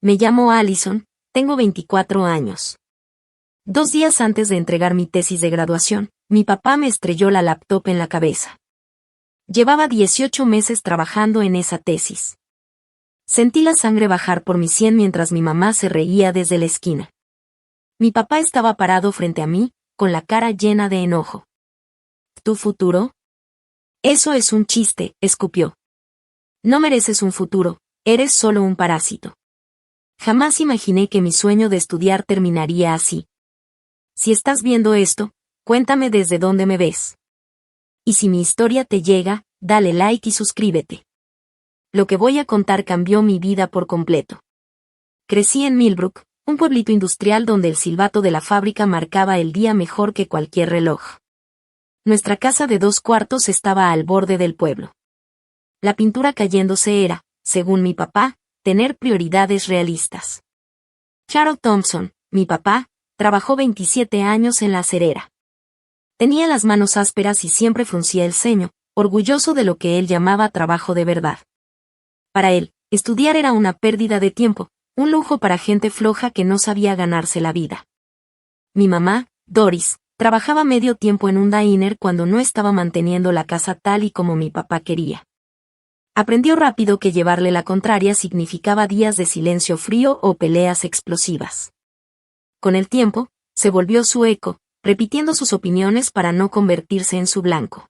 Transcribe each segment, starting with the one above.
Me llamo Allison, tengo 24 años. 2 días antes de entregar mi tesis de graduación, mi papá me estrelló la laptop en la cabeza. Llevaba 18 meses trabajando en esa tesis. Sentí la sangre bajar por mi sien mientras mi mamá se reía desde la esquina. Mi papá estaba parado frente a mí, con la cara llena de enojo. ¿Tu futuro? Eso es un chiste, escupió. No mereces un futuro, eres solo un parásito. Jamás imaginé que mi sueño de estudiar terminaría así. Si estás viendo esto, cuéntame desde dónde me ves. Y si mi historia te llega, dale like y suscríbete. Lo que voy a contar cambió mi vida por completo. Crecí en Millbrook, un pueblito industrial donde el silbato de la fábrica marcaba el día mejor que cualquier reloj. Nuestra casa de 2 cuartos estaba al borde del pueblo. La pintura cayéndose era, según mi papá, tener prioridades realistas. Charles Thompson, mi papá, trabajó 27 años en la acerera. Tenía las manos ásperas y siempre fruncía el ceño, orgulloso de lo que él llamaba trabajo de verdad. Para él, estudiar era una pérdida de tiempo, un lujo para gente floja que no sabía ganarse la vida. Mi mamá, Doris, trabajaba medio tiempo en un diner cuando no estaba manteniendo la casa tal y como mi papá quería. Aprendió rápido que llevarle la contraria significaba días de silencio frío o peleas explosivas. Con el tiempo, se volvió su eco, repitiendo sus opiniones para no convertirse en su blanco.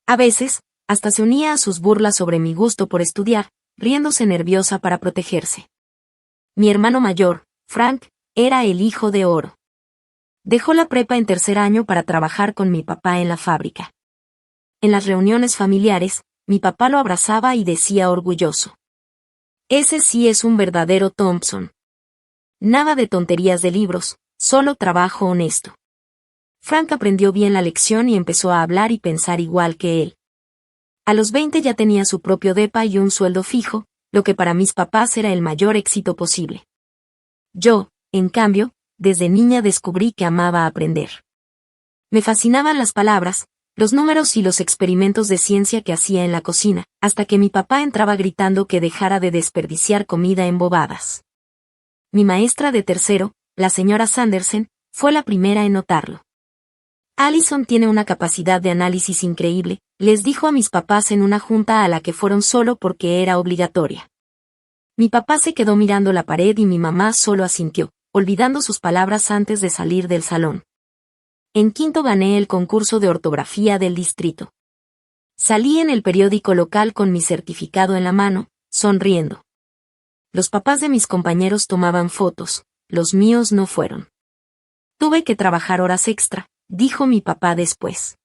A veces, hasta se unía a sus burlas sobre mi gusto por estudiar, riéndose nerviosa para protegerse. Mi hermano mayor, Frank, era el hijo de oro. Dejó la prepa en 3er año para trabajar con mi papá en la fábrica. En las reuniones familiares, mi papá lo abrazaba y decía orgulloso: «Ese sí es un verdadero Thompson. Nada de tonterías de libros, solo trabajo honesto». Frank aprendió bien la lección y empezó a hablar y pensar igual que él. A los 20 ya tenía su propio depa y un sueldo fijo, lo que para mis papás era el mayor éxito posible. Yo, en cambio, desde niña descubrí que amaba aprender. Me fascinaban las palabras, los números y los experimentos de ciencia que hacía en la cocina, hasta que mi papá entraba gritando que dejara de desperdiciar comida en bobadas. Mi maestra de tercero, la señora Sanderson, fue la primera en notarlo. Allison tiene una capacidad de análisis increíble, les dijo a mis papás en una junta a la que fueron solo porque era obligatoria. Mi papá se quedó mirando la pared y mi mamá solo asintió, olvidando sus palabras antes de salir del salón. En quinto gané el concurso de ortografía del distrito. Salí en el periódico local con mi certificado en la mano, sonriendo. Los papás de mis compañeros tomaban fotos, los míos no fueron. Tuve que trabajar horas extra, dijo mi papá después.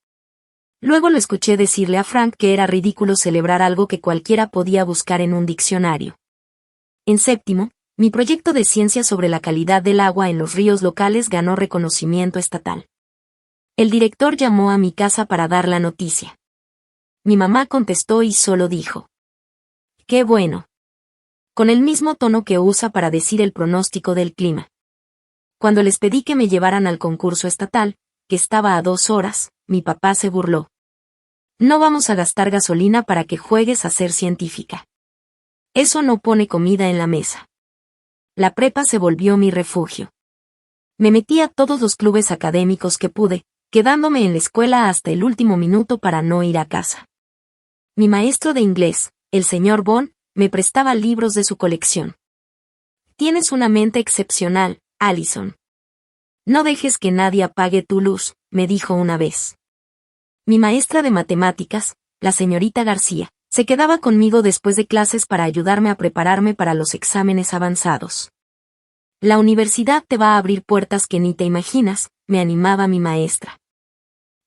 Luego lo escuché decirle a Frank que era ridículo celebrar algo que cualquiera podía buscar en un diccionario. En séptimo, mi proyecto de ciencia sobre la calidad del agua en los ríos locales ganó reconocimiento estatal. El director llamó a mi casa para dar la noticia. Mi mamá contestó y solo dijo: «¡Qué bueno!», con el mismo tono que usa para decir el pronóstico del clima. Cuando les pedí que me llevaran al concurso estatal, que estaba a 2 horas, mi papá se burló. «No vamos a gastar gasolina para que juegues a ser científica. Eso no pone comida en la mesa». La prepa se volvió mi refugio. Me metí a todos los clubes académicos que pude, quedándome en la escuela hasta el último minuto para no ir a casa. Mi maestro de inglés, el señor Bond, me prestaba libros de su colección. «Tienes una mente excepcional, Allison. No dejes que nadie apague tu luz», me dijo una vez. Mi maestra de matemáticas, la señorita García, se quedaba conmigo después de clases para ayudarme a prepararme para los exámenes avanzados. «La universidad te va a abrir puertas que ni te imaginas», me animaba mi maestra.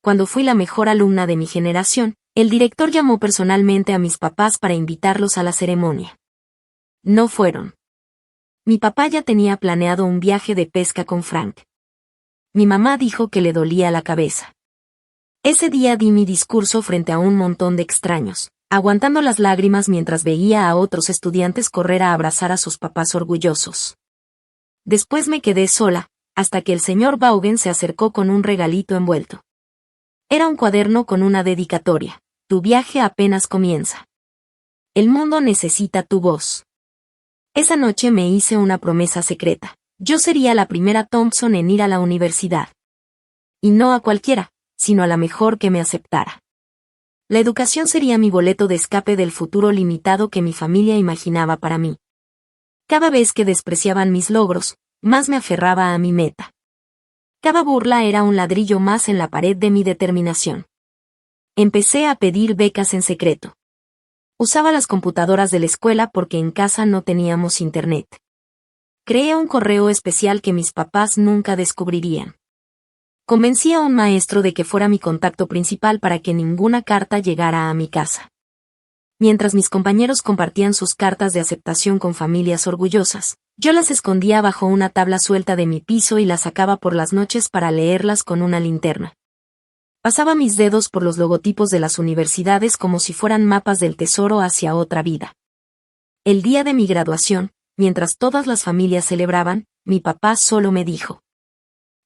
Cuando fui la mejor alumna de mi generación, el director llamó personalmente a mis papás para invitarlos a la ceremonia. No fueron. Mi papá ya tenía planeado un viaje de pesca con Frank. Mi mamá dijo que le dolía la cabeza. Ese día di mi discurso frente a un montón de extraños, aguantando las lágrimas mientras veía a otros estudiantes correr a abrazar a sus papás orgullosos. Después me quedé sola, hasta que el señor Vaughan se acercó con un regalito envuelto. Era un cuaderno con una dedicatoria: «Tu viaje apenas comienza. El mundo necesita tu voz». Esa noche me hice una promesa secreta. Yo sería la primera Thompson en ir a la universidad. Y no a cualquiera, sino a la mejor que me aceptara. La educación sería mi boleto de escape del futuro limitado que mi familia imaginaba para mí. Cada vez que despreciaban mis logros, más me aferraba a mi meta. Cada burla era un ladrillo más en la pared de mi determinación. Empecé a pedir becas en secreto. Usaba las computadoras de la escuela porque en casa no teníamos internet. Creé un correo especial que mis papás nunca descubrirían. Convencí a un maestro de que fuera mi contacto principal para que ninguna carta llegara a mi casa. Mientras mis compañeros compartían sus cartas de aceptación con familias orgullosas, yo las escondía bajo una tabla suelta de mi piso y las sacaba por las noches para leerlas con una linterna. Pasaba mis dedos por los logotipos de las universidades como si fueran mapas del tesoro hacia otra vida. El día de mi graduación, mientras todas las familias celebraban, mi papá solo me dijo: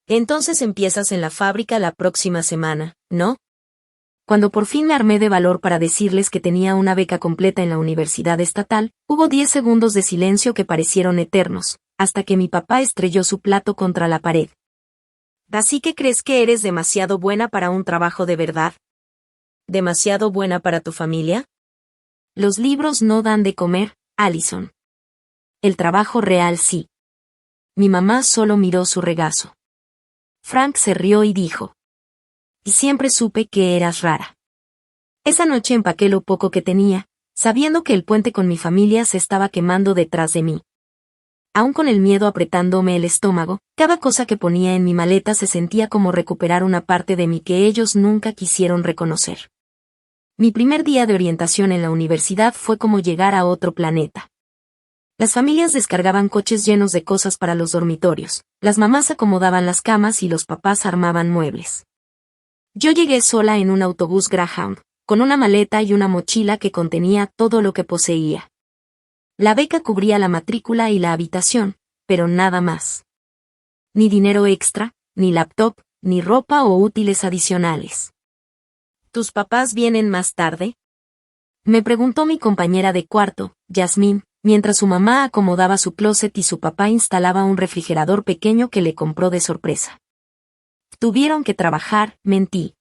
«Entonces empiezas en la fábrica la próxima semana, ¿no?». Cuando por fin me armé de valor para decirles que tenía una beca completa en la universidad estatal, hubo 10 segundos de silencio que parecieron eternos, hasta que mi papá estrelló su plato contra la pared. «¿Así que crees que eres demasiado buena para un trabajo de verdad? ¿Demasiado buena para tu familia? Los libros no dan de comer, Allison. El trabajo real sí». Mi mamá solo miró su regazo. Frank se rió y dijo: «Y siempre supe que eras rara». Esa noche empaqué lo poco que tenía, sabiendo que el puente con mi familia se estaba quemando detrás de mí. Aún con el miedo apretándome el estómago, cada cosa que ponía en mi maleta se sentía como recuperar una parte de mí que ellos nunca quisieron reconocer. Mi primer día de orientación en la universidad fue como llegar a otro planeta. Las familias descargaban coches llenos de cosas para los dormitorios, las mamás acomodaban las camas y los papás armaban muebles. Yo llegué sola en un autobús Greyhound, con una maleta y una mochila que contenía todo lo que poseía. La beca cubría la matrícula y la habitación, pero nada más. Ni dinero extra, ni laptop, ni ropa o útiles adicionales. ¿Tus papás vienen más tarde?, me preguntó mi compañera de cuarto, Yasmín, mientras su mamá acomodaba su closet y su papá instalaba un refrigerador pequeño que le compró de sorpresa. Tuvieron que trabajar, mentí.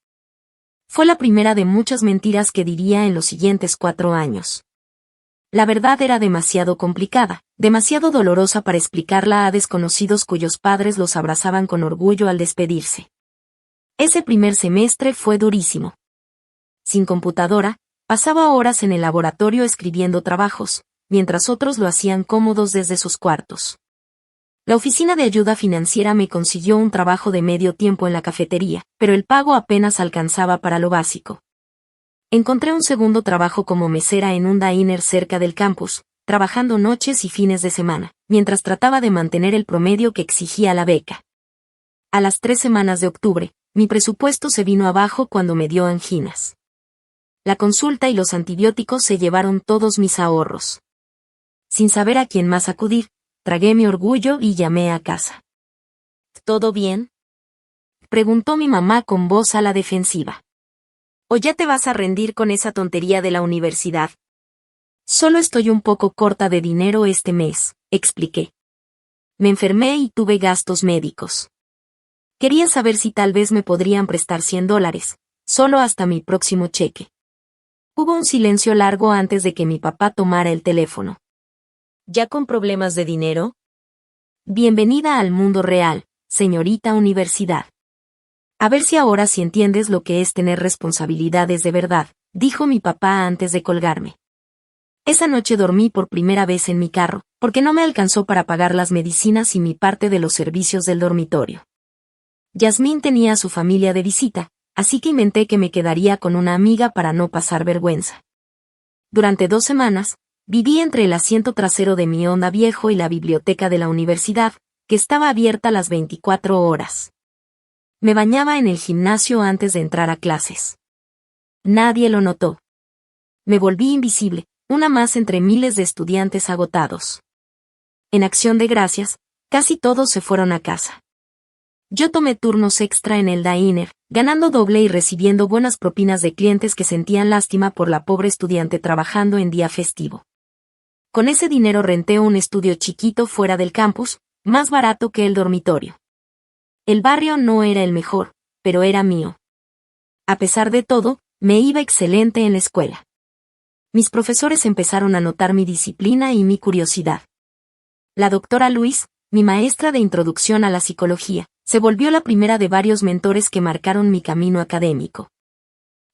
Fue la primera de muchas mentiras que diría en los siguientes 4 años. La verdad era demasiado complicada, demasiado dolorosa para explicarla a desconocidos cuyos padres los abrazaban con orgullo al despedirse. Ese primer semestre fue durísimo. Sin computadora, pasaba horas en el laboratorio escribiendo trabajos, mientras otros lo hacían cómodos desde sus cuartos. La oficina de ayuda financiera me consiguió un trabajo de medio tiempo en la cafetería, pero el pago apenas alcanzaba para lo básico. Encontré un segundo trabajo como mesera en un diner cerca del campus, trabajando noches y fines de semana, mientras trataba de mantener el promedio que exigía la beca. A las 3 semanas de octubre, mi presupuesto se vino abajo cuando me dio anginas. La consulta y los antibióticos se llevaron todos mis ahorros. Sin saber a quién más acudir, tragué mi orgullo y llamé a casa. ¿Todo bien?, preguntó mi mamá con voz a la defensiva. ¿O ya te vas a rendir con esa tontería de la universidad? Solo estoy un poco corta de dinero este mes, expliqué. Me enfermé y tuve gastos médicos. Quería saber si tal vez me podrían prestar $100, solo hasta mi próximo cheque. Hubo un silencio largo antes de que mi papá tomara el teléfono. ¿Ya con problemas de dinero? Bienvenida al mundo real, señorita universidad. A ver si ahora sí entiendes lo que es tener responsabilidades de verdad, dijo mi papá antes de colgarme. Esa noche dormí por primera vez en mi carro, porque no me alcanzó para pagar las medicinas y mi parte de los servicios del dormitorio. Yasmín tenía a su familia de visita, así que inventé que me quedaría con una amiga para no pasar vergüenza. Durante 2 semanas, viví entre el asiento trasero de mi Honda viejo y la biblioteca de la universidad, que estaba abierta las 24 horas. Me bañaba en el gimnasio antes de entrar a clases. Nadie lo notó. Me volví invisible, una más entre miles de estudiantes agotados. En acción de gracias, casi todos se fueron a casa. Yo tomé turnos extra en el diner, ganando doble y recibiendo buenas propinas de clientes que sentían lástima por la pobre estudiante trabajando en día festivo. Con ese dinero renté un estudio chiquito fuera del campus, más barato que el dormitorio. El barrio no era el mejor, pero era mío. A pesar de todo, me iba excelente en la escuela. Mis profesores empezaron a notar mi disciplina y mi curiosidad. La doctora Luis, mi maestra de introducción a la psicología, se volvió la primera de varios mentores que marcaron mi camino académico.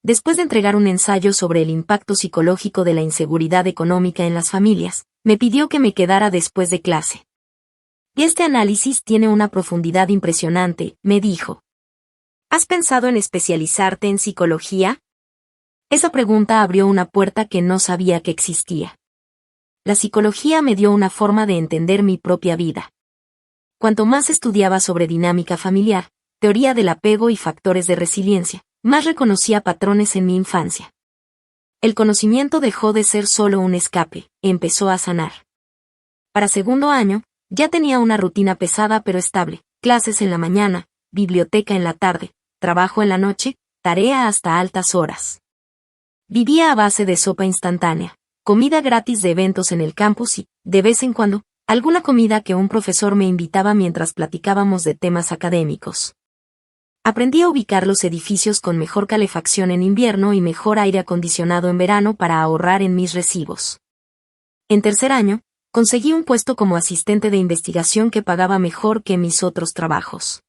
Después de entregar un ensayo sobre el impacto psicológico de la inseguridad económica en las familias, me pidió que me quedara después de clase. Y este análisis tiene una profundidad impresionante, me dijo. ¿Has pensado en especializarte en psicología? Esa pregunta abrió una puerta que no sabía que existía. La psicología me dio una forma de entender mi propia vida. Cuanto más estudiaba sobre dinámica familiar, teoría del apego y factores de resiliencia, más reconocía patrones en mi infancia. El conocimiento dejó de ser solo un escape, empezó a sanar. Para segundo año, ya tenía una rutina pesada pero estable, clases en la mañana, biblioteca en la tarde, trabajo en la noche, tarea hasta altas horas. Vivía a base de sopa instantánea, comida gratis de eventos en el campus y, de vez en cuando, alguna comida que un profesor me invitaba mientras platicábamos de temas académicos. Aprendí a ubicar los edificios con mejor calefacción en invierno y mejor aire acondicionado en verano para ahorrar en mis recibos. En tercer año, conseguí un puesto como asistente de investigación que pagaba mejor que mis otros trabajos.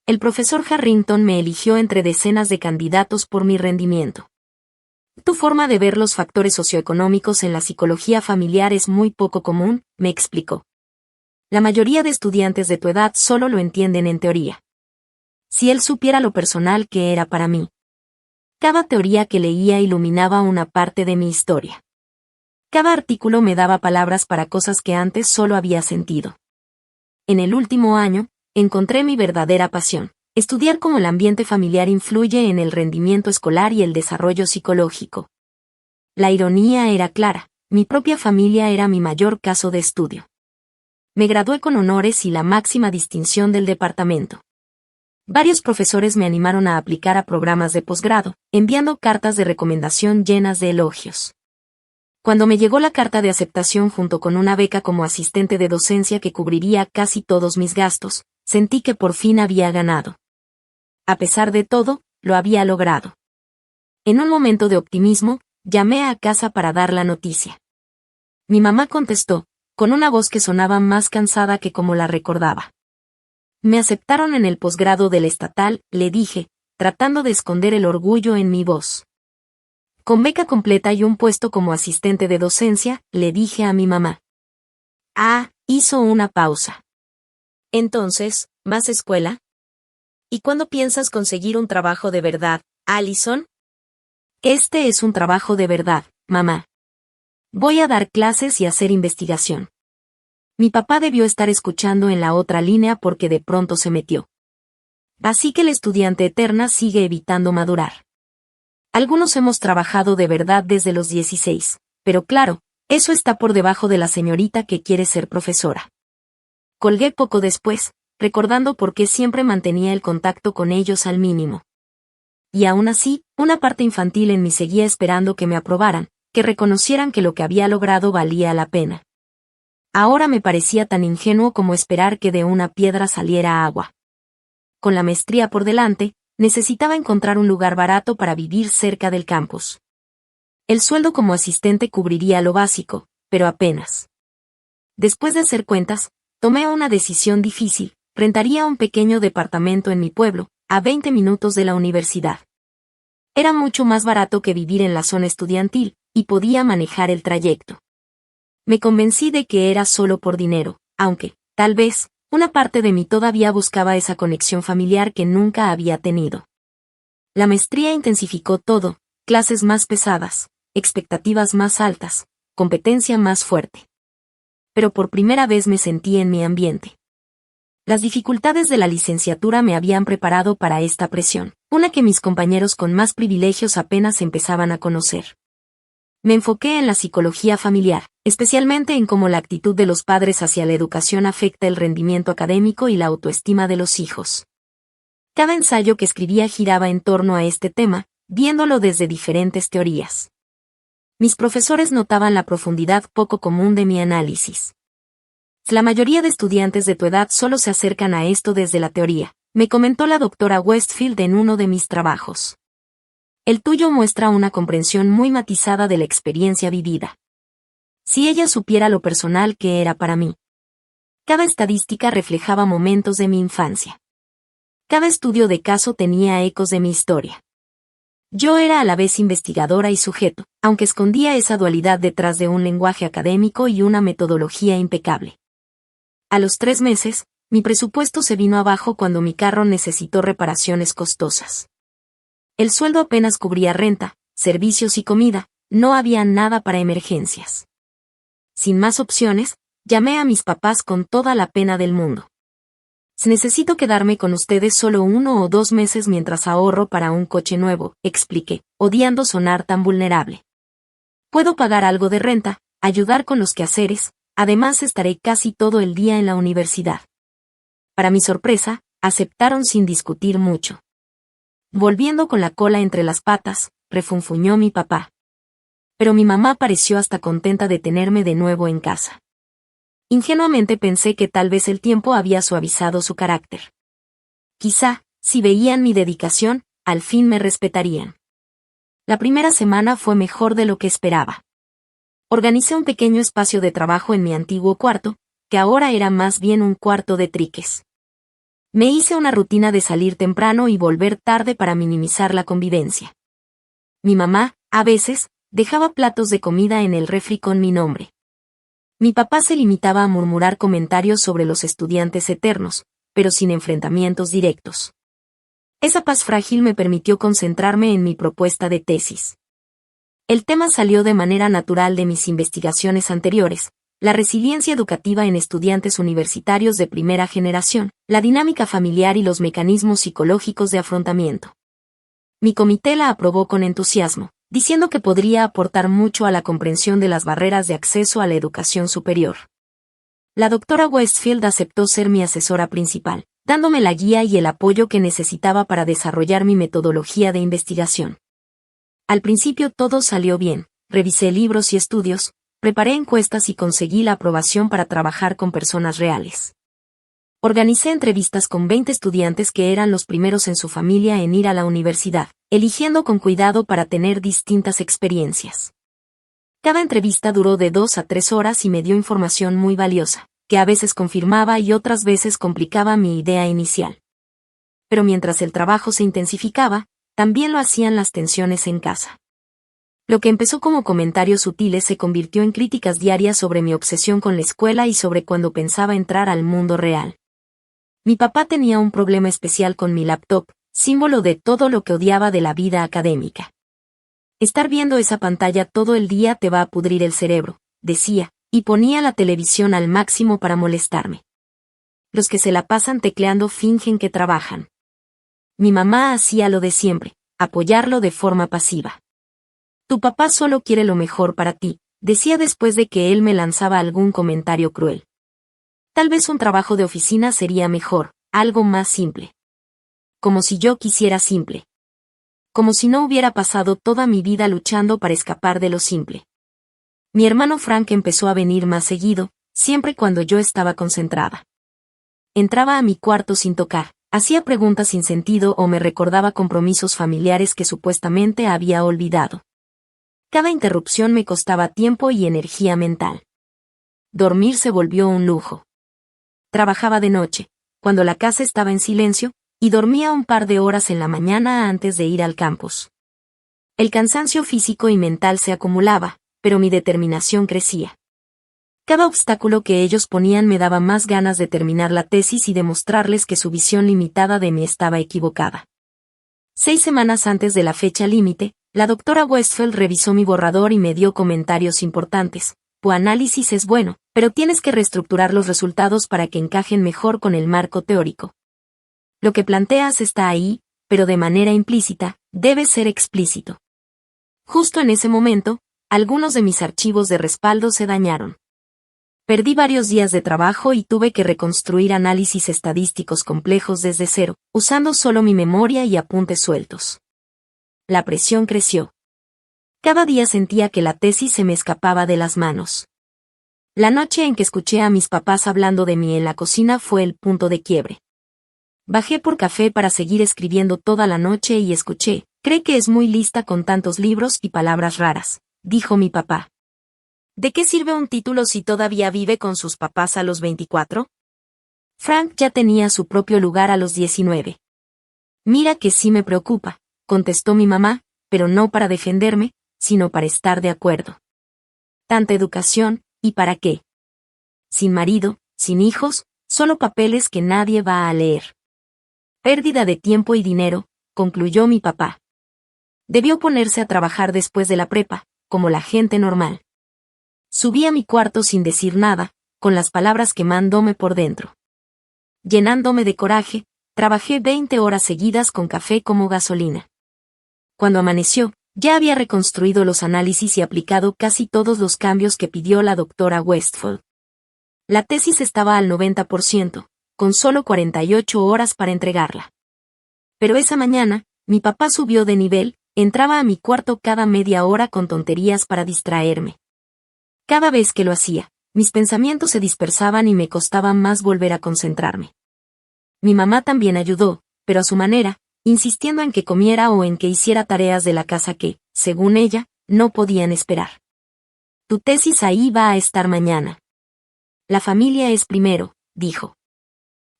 El profesor Harrington me eligió entre decenas de candidatos por mi rendimiento. Tu forma de ver los factores socioeconómicos en la psicología familiar es muy poco común, me explicó. La mayoría de estudiantes de tu edad solo lo entienden en teoría. Si él supiera lo personal que era para mí. Cada teoría que leía iluminaba una parte de mi historia. Cada artículo me daba palabras para cosas que antes solo había sentido. En el último año, encontré mi verdadera pasión, estudiar cómo el ambiente familiar influye en el rendimiento escolar y el desarrollo psicológico. La ironía era clara, mi propia familia era mi mayor caso de estudio. Me gradué con honores y la máxima distinción del departamento. Varios profesores me animaron a aplicar a programas de posgrado, enviando cartas de recomendación llenas de elogios. Cuando me llegó la carta de aceptación junto con una beca como asistente de docencia que cubriría casi todos mis gastos, sentí que por fin había ganado. A pesar de todo, lo había logrado. En un momento de optimismo, llamé a casa para dar la noticia. Mi mamá contestó, con una voz que sonaba más cansada que como la recordaba. Me aceptaron en el posgrado del estatal, le dije, tratando de esconder el orgullo en mi voz. Con beca completa y un puesto como asistente de docencia, le dije a mi mamá. Hizo una pausa. Entonces, ¿más escuela? ¿Y cuándo piensas conseguir un trabajo de verdad, Allison? Este es un trabajo de verdad, mamá. Voy a dar clases y hacer investigación. Mi papá debió estar escuchando en la otra línea porque de pronto se metió. Así que la estudiante eterna sigue evitando madurar. Algunos hemos trabajado de verdad desde los 16, pero claro, eso está por debajo de la señorita que quiere ser profesora. Colgué poco después, recordando por qué siempre mantenía el contacto con ellos al mínimo. Y aún así, una parte infantil en mí seguía esperando que me aprobaran, que reconocieran que lo que había logrado valía la pena. Ahora me parecía tan ingenuo como esperar que de una piedra saliera agua. Con la maestría por delante, necesitaba encontrar un lugar barato para vivir cerca del campus. El sueldo como asistente cubriría lo básico, pero apenas. Después de hacer cuentas, tomé una decisión difícil, rentaría un pequeño departamento en mi pueblo, a 20 minutos de la universidad. Era mucho más barato que vivir en la zona estudiantil, y podía manejar el trayecto. Me convencí de que era solo por dinero, aunque, tal vez, una parte de mí todavía buscaba esa conexión familiar que nunca había tenido. La maestría intensificó todo, clases más pesadas, expectativas más altas, competencia más fuerte. Pero por primera vez me sentí en mi ambiente. Las dificultades de la licenciatura me habían preparado para esta presión, una que mis compañeros con más privilegios apenas empezaban a conocer. Me enfoqué en la psicología familiar, especialmente en cómo la actitud de los padres hacia la educación afecta el rendimiento académico y la autoestima de los hijos. Cada ensayo que escribía giraba en torno a este tema, viéndolo desde diferentes teorías. Mis profesores notaban la profundidad poco común de mi análisis. La mayoría de estudiantes de tu edad solo se acercan a esto desde la teoría, me comentó la doctora Westfield en uno de mis trabajos. El tuyo muestra una comprensión muy matizada de la experiencia vivida. Si ella supiera lo personal que era para mí. Cada estadística reflejaba momentos de mi infancia. Cada estudio de caso tenía ecos de mi historia. Yo era a la vez investigadora y sujeto, aunque escondía esa dualidad detrás de un lenguaje académico y una metodología impecable. A los 3 meses, mi presupuesto se vino abajo cuando mi carro necesitó reparaciones costosas. El sueldo apenas cubría renta, servicios y comida, no había nada para emergencias. Sin más opciones, llamé a mis papás con toda la pena del mundo. Necesito quedarme con ustedes solo 1 o 2 meses mientras ahorro para un coche nuevo, expliqué, odiando sonar tan vulnerable. Puedo pagar algo de renta, ayudar con los quehaceres, además estaré casi todo el día en la universidad. Para mi sorpresa, aceptaron sin discutir mucho. Volviendo con la cola entre las patas, refunfuñó mi papá. Pero mi mamá pareció hasta contenta de tenerme de nuevo en casa. Ingenuamente pensé que tal vez el tiempo había suavizado su carácter. Quizá, si veían mi dedicación, al fin me respetarían. La primera semana fue mejor de lo que esperaba. Organicé un pequeño espacio de trabajo en mi antiguo cuarto, que ahora era más bien un cuarto de triques. Me hice una rutina de salir temprano y volver tarde para minimizar la convivencia. Mi mamá, a veces, dejaba platos de comida en el refri con mi nombre. Mi papá se limitaba a murmurar comentarios sobre los estudiantes eternos, pero sin enfrentamientos directos. Esa paz frágil me permitió concentrarme en mi propuesta de tesis. El tema salió de manera natural de mis investigaciones anteriores, la resiliencia educativa en estudiantes universitarios de primera generación, la dinámica familiar y los mecanismos psicológicos de afrontamiento. Mi comité la aprobó con entusiasmo, diciendo que podría aportar mucho a la comprensión de las barreras de acceso a la educación superior. La doctora Westfield aceptó ser mi asesora principal, dándome la guía y el apoyo que necesitaba para desarrollar mi metodología de investigación. Al principio todo salió bien, revisé libros y estudios, preparé encuestas y conseguí la aprobación para trabajar con personas reales. Organicé entrevistas con 20 estudiantes que eran los primeros en su familia en ir a la universidad, eligiendo con cuidado para tener distintas experiencias. Cada entrevista duró de 2 a 3 horas y me dio información muy valiosa, que a veces confirmaba y otras veces complicaba mi idea inicial. Pero mientras el trabajo se intensificaba, también lo hacían las tensiones en casa. Lo que empezó como comentarios sutiles se convirtió en críticas diarias sobre mi obsesión con la escuela y sobre cuando pensaba entrar al mundo real. Mi papá tenía un problema especial con mi laptop, símbolo de todo lo que odiaba de la vida académica. Estar viendo esa pantalla todo el día te va a pudrir el cerebro, decía, y ponía la televisión al máximo para molestarme. Los que se la pasan tecleando fingen que trabajan. Mi mamá hacía lo de siempre, apoyarlo de forma pasiva. Tu papá solo quiere lo mejor para ti, decía después de que él me lanzaba algún comentario cruel. Tal vez un trabajo de oficina sería mejor, algo más simple. Como si yo quisiera simple. Como si no hubiera pasado toda mi vida luchando para escapar de lo simple. Mi hermano Frank empezó a venir más seguido, siempre cuando yo estaba concentrada. Entraba a mi cuarto sin tocar, hacía preguntas sin sentido o me recordaba compromisos familiares que supuestamente había olvidado. Cada interrupción me costaba tiempo y energía mental. Dormir se volvió un lujo. Trabajaba de noche, cuando la casa estaba en silencio, y dormía un par de horas en la mañana antes de ir al campus. El cansancio físico y mental se acumulaba, pero mi determinación crecía. Cada obstáculo que ellos ponían me daba más ganas de terminar la tesis y demostrarles que su visión limitada de mí estaba equivocada. 6 semanas antes de la fecha límite, la doctora Westfield revisó mi borrador y me dio comentarios importantes. Tu análisis es bueno, pero tienes que reestructurar los resultados para que encajen mejor con el marco teórico. Lo que planteas está ahí, pero de manera implícita, debe ser explícito. Justo en ese momento, algunos de mis archivos de respaldo se dañaron. Perdí varios días de trabajo y tuve que reconstruir análisis estadísticos complejos desde cero, usando solo mi memoria y apuntes sueltos. La presión creció. Cada día sentía que la tesis se me escapaba de las manos. La noche en que escuché a mis papás hablando de mí en la cocina fue el punto de quiebre. Bajé por café para seguir escribiendo toda la noche y escuché: «Cree que es muy lista con tantos libros y palabras raras», dijo mi papá. ¿De qué sirve un título si todavía vive con sus papás a los 24? Frank ya tenía su propio lugar a los 19. Mira que sí me preocupa, contestó mi mamá, pero no para defenderme, sino para estar de acuerdo. Tanta educación, ¿y para qué? Sin marido, sin hijos, solo papeles que nadie va a leer. Pérdida de tiempo y dinero, concluyó mi papá. Debió ponerse a trabajar después de la prepa, como la gente normal. Subí a mi cuarto sin decir nada, con las palabras quemándome por dentro. Llenándome de coraje, trabajé 20 horas seguidas con café como gasolina. Cuando amaneció, ya había reconstruido los análisis y aplicado casi todos los cambios que pidió la doctora Westphal. La tesis estaba al 90%, con solo 48 horas para entregarla. Pero esa mañana, mi papá subió de nivel, entraba a mi cuarto cada media hora con tonterías para distraerme. Cada vez que lo hacía, mis pensamientos se dispersaban y me costaba más volver a concentrarme. Mi mamá también ayudó, pero a su manera, insistiendo en que comiera o en que hiciera tareas de la casa que, según ella, no podían esperar. Tu tesis ahí va a estar mañana. La familia es primero, dijo.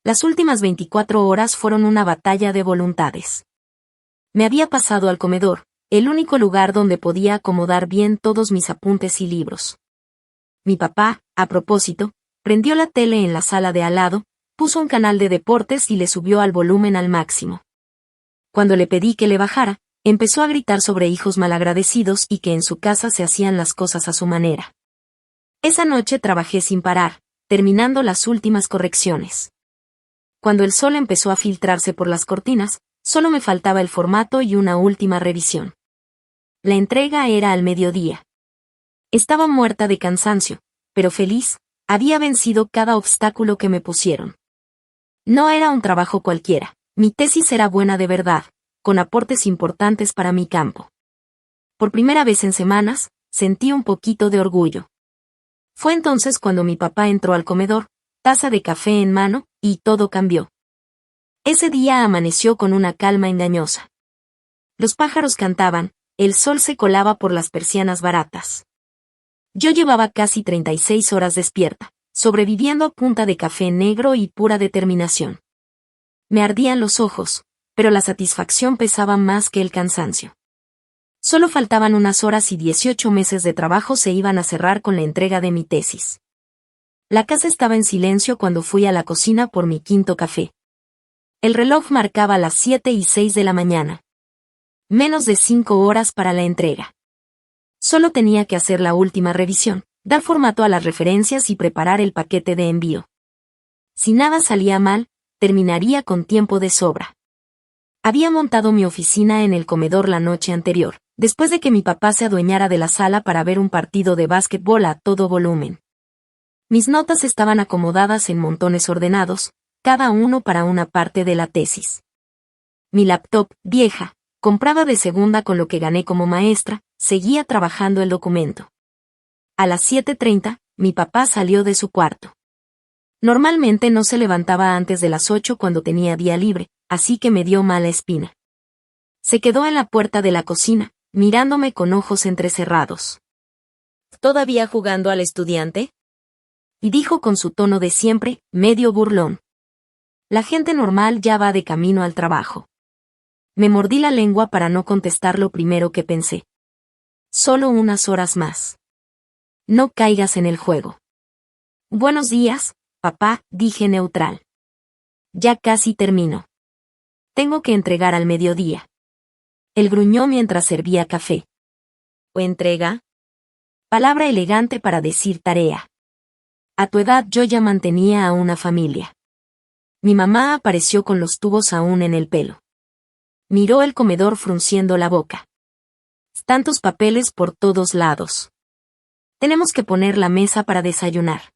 Las últimas 24 horas fueron una batalla de voluntades. Me había pasado al comedor, el único lugar donde podía acomodar bien todos mis apuntes y libros. Mi papá, a propósito, prendió la tele en la sala de al lado, puso un canal de deportes y le subió al volumen al máximo. Cuando le pedí que le bajara, empezó a gritar sobre hijos malagradecidos y que en su casa se hacían las cosas a su manera. Esa noche trabajé sin parar, terminando las últimas correcciones. Cuando el sol empezó a filtrarse por las cortinas, solo me faltaba el formato y una última revisión. La entrega era al mediodía. Estaba muerta de cansancio, pero feliz, había vencido cada obstáculo que me pusieron. No era un trabajo cualquiera, mi tesis era buena de verdad, con aportes importantes para mi campo. Por primera vez en semanas, sentí un poquito de orgullo. Fue entonces cuando mi papá entró al comedor, taza de café en mano, y todo cambió. Ese día amaneció con una calma engañosa. Los pájaros cantaban, el sol se colaba por las persianas baratas. Yo llevaba casi 36 horas despierta, sobreviviendo a punta de café negro y pura determinación. Me ardían los ojos, pero la satisfacción pesaba más que el cansancio. Solo faltaban unas horas y 18 meses de trabajo se iban a cerrar con la entrega de mi tesis. La casa estaba en silencio cuando fui a la cocina por mi quinto café. El reloj marcaba las 7:06 de la mañana. Menos de 5 horas para la entrega. Solo tenía que hacer la última revisión, dar formato a las referencias y preparar el paquete de envío. Si nada salía mal, terminaría con tiempo de sobra. Había montado mi oficina en el comedor la noche anterior, después de que mi papá se adueñara de la sala para ver un partido de básquetbol a todo volumen. Mis notas estaban acomodadas en montones ordenados, cada uno para una parte de la tesis. Mi laptop, vieja, comprada de segunda con lo que gané como maestra, seguía trabajando el documento. A las 7:30, mi papá salió de su cuarto. Normalmente no se levantaba antes de las 8 cuando tenía día libre, así que me dio mala espina. Se quedó en la puerta de la cocina, mirándome con ojos entrecerrados. ¿Todavía jugando al estudiante? Y dijo con su tono de siempre, medio burlón. La gente normal ya va de camino al trabajo. Me mordí la lengua para no contestar lo primero que pensé. Solo unas horas más. No caigas en el juego. Buenos días, papá, dije neutral. Ya casi termino. Tengo que entregar al mediodía. Él gruñó mientras servía café. ¿O entrega? Palabra elegante para decir tarea. A tu edad yo ya mantenía a una familia. Mi mamá apareció con los tubos aún en el pelo. Miró el comedor frunciendo la boca. Tantos papeles por todos lados. Tenemos que poner la mesa para desayunar.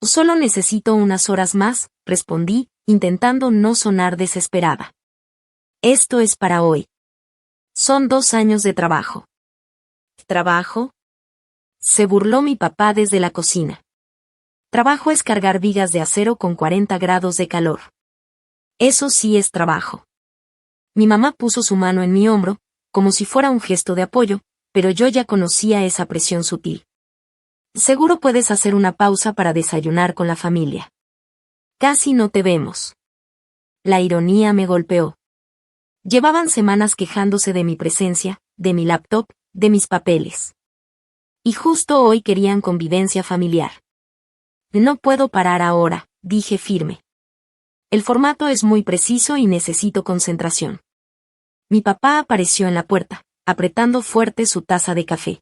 Solo necesito unas horas más, respondí, intentando no sonar desesperada. Esto es para hoy. Son 2 años de trabajo. ¿Trabajo? Se burló mi papá desde la cocina. Trabajo es cargar vigas de acero con 40 grados de calor. Eso sí es trabajo. Mi mamá puso su mano en mi hombro, como si fuera un gesto de apoyo, pero yo ya conocía esa presión sutil. Seguro puedes hacer una pausa para desayunar con la familia. Casi no te vemos. La ironía me golpeó. Llevaban semanas quejándose de mi presencia, de mi laptop, de mis papeles. Y justo hoy querían convivencia familiar. No puedo parar ahora, dije firme. El formato es muy preciso y necesito concentración. Mi papá apareció en la puerta, apretando fuerte su taza de café.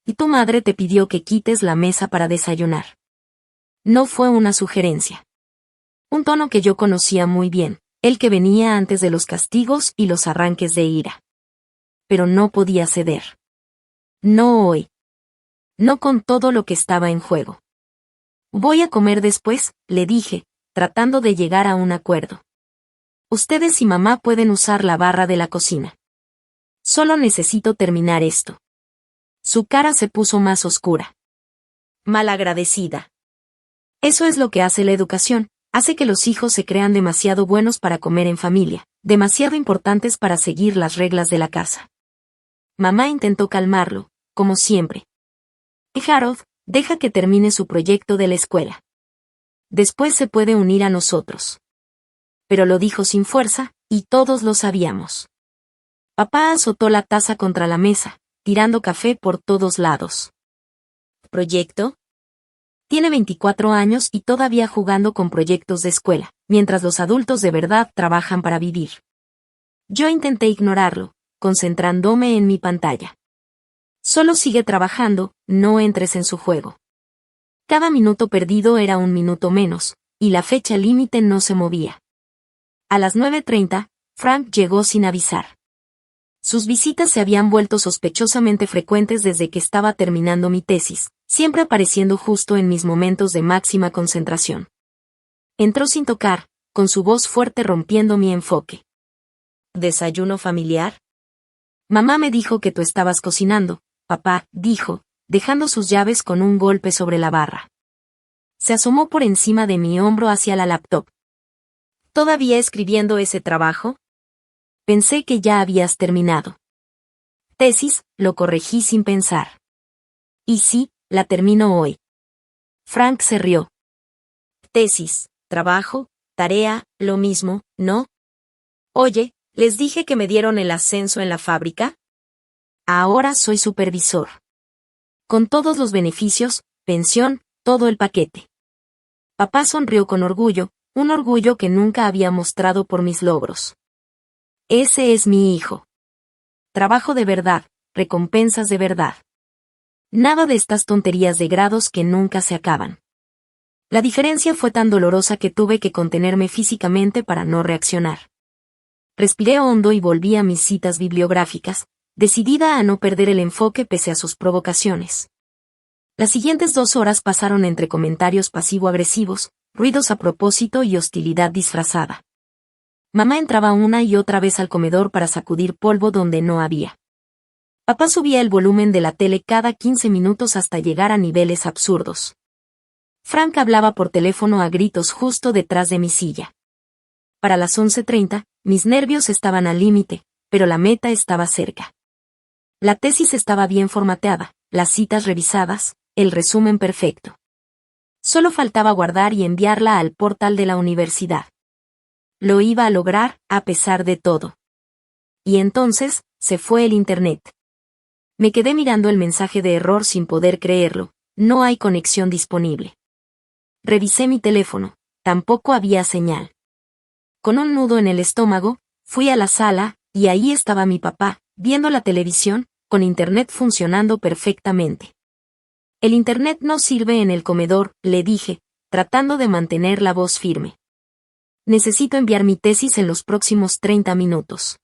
Y tu madre te pidió que quites la mesa para desayunar. No fue una sugerencia. Un tono que yo conocía muy bien, el que venía antes de los castigos y los arranques de ira. Pero no podía ceder. No hoy. No con todo lo que estaba en juego. Voy a comer después, le dije, tratando de llegar a un acuerdo. Ustedes y mamá pueden usar la barra de la cocina. Solo necesito terminar esto. Su cara se puso más oscura. Malagradecida. Eso es lo que hace la educación, hace que los hijos se crean demasiado buenos para comer en familia, demasiado importantes para seguir las reglas de la casa. Mamá intentó calmarlo, como siempre. Harold, deja que termine su proyecto de la escuela. Después se puede unir a nosotros. Pero lo dijo sin fuerza, y todos lo sabíamos. Papá azotó la taza contra la mesa, tirando café por todos lados. ¿Proyecto? Tiene 24 años y todavía jugando con proyectos de escuela, mientras los adultos de verdad trabajan para vivir. Yo intenté ignorarlo, concentrándome en mi pantalla. Solo sigue trabajando, no entres en su juego. Cada minuto perdido era un minuto menos, y la fecha límite no se movía. A las 9:30, Frank llegó sin avisar. Sus visitas se habían vuelto sospechosamente frecuentes desde que estaba terminando mi tesis, siempre apareciendo justo en mis momentos de máxima concentración. Entró sin tocar, con su voz fuerte rompiendo mi enfoque. ¿Desayuno familiar? Mamá me dijo que tú estabas cocinando, papá, dijo, dejando sus llaves con un golpe sobre la barra. Se asomó por encima de mi hombro hacia la laptop. ¿Todavía escribiendo ese trabajo? Pensé que ya habías terminado. Tesis, lo corregí sin pensar. Y sí, la termino hoy. Frank se rió. Tesis, trabajo, tarea, lo mismo, ¿no? Oye, ¿les dije que me dieron el ascenso en la fábrica? Ahora soy supervisor. Con todos los beneficios, pensión, todo el paquete. Papá sonrió con orgullo, un orgullo que nunca había mostrado por mis logros. Ese es mi hijo. Trabajo de verdad, recompensas de verdad. Nada de estas tonterías de grados que nunca se acaban. La diferencia fue tan dolorosa que tuve que contenerme físicamente para no reaccionar. Respiré hondo y volví a mis citas bibliográficas, decidida a no perder el enfoque pese a sus provocaciones. Las siguientes 2 horas pasaron entre comentarios pasivo-agresivos, ruidos a propósito y hostilidad disfrazada. Mamá entraba una y otra vez al comedor para sacudir polvo donde no había. Papá subía el volumen de la tele cada 15 minutos hasta llegar a niveles absurdos. Frank hablaba por teléfono a gritos justo detrás de mi silla. Para las 11:30, mis nervios estaban al límite, pero la meta estaba cerca. La tesis estaba bien formateada, las citas revisadas, el resumen perfecto. Solo faltaba guardar y enviarla al portal de la universidad. Lo iba a lograr, a pesar de todo. Y entonces, se fue el internet. Me quedé mirando el mensaje de error sin poder creerlo, no hay conexión disponible. Revisé mi teléfono, tampoco había señal. Con un nudo en el estómago, fui a la sala, y ahí estaba mi papá, viendo la televisión, con internet funcionando perfectamente. El internet no sirve en el comedor, le dije, tratando de mantener la voz firme. Necesito enviar mi tesis en los próximos 30 minutos.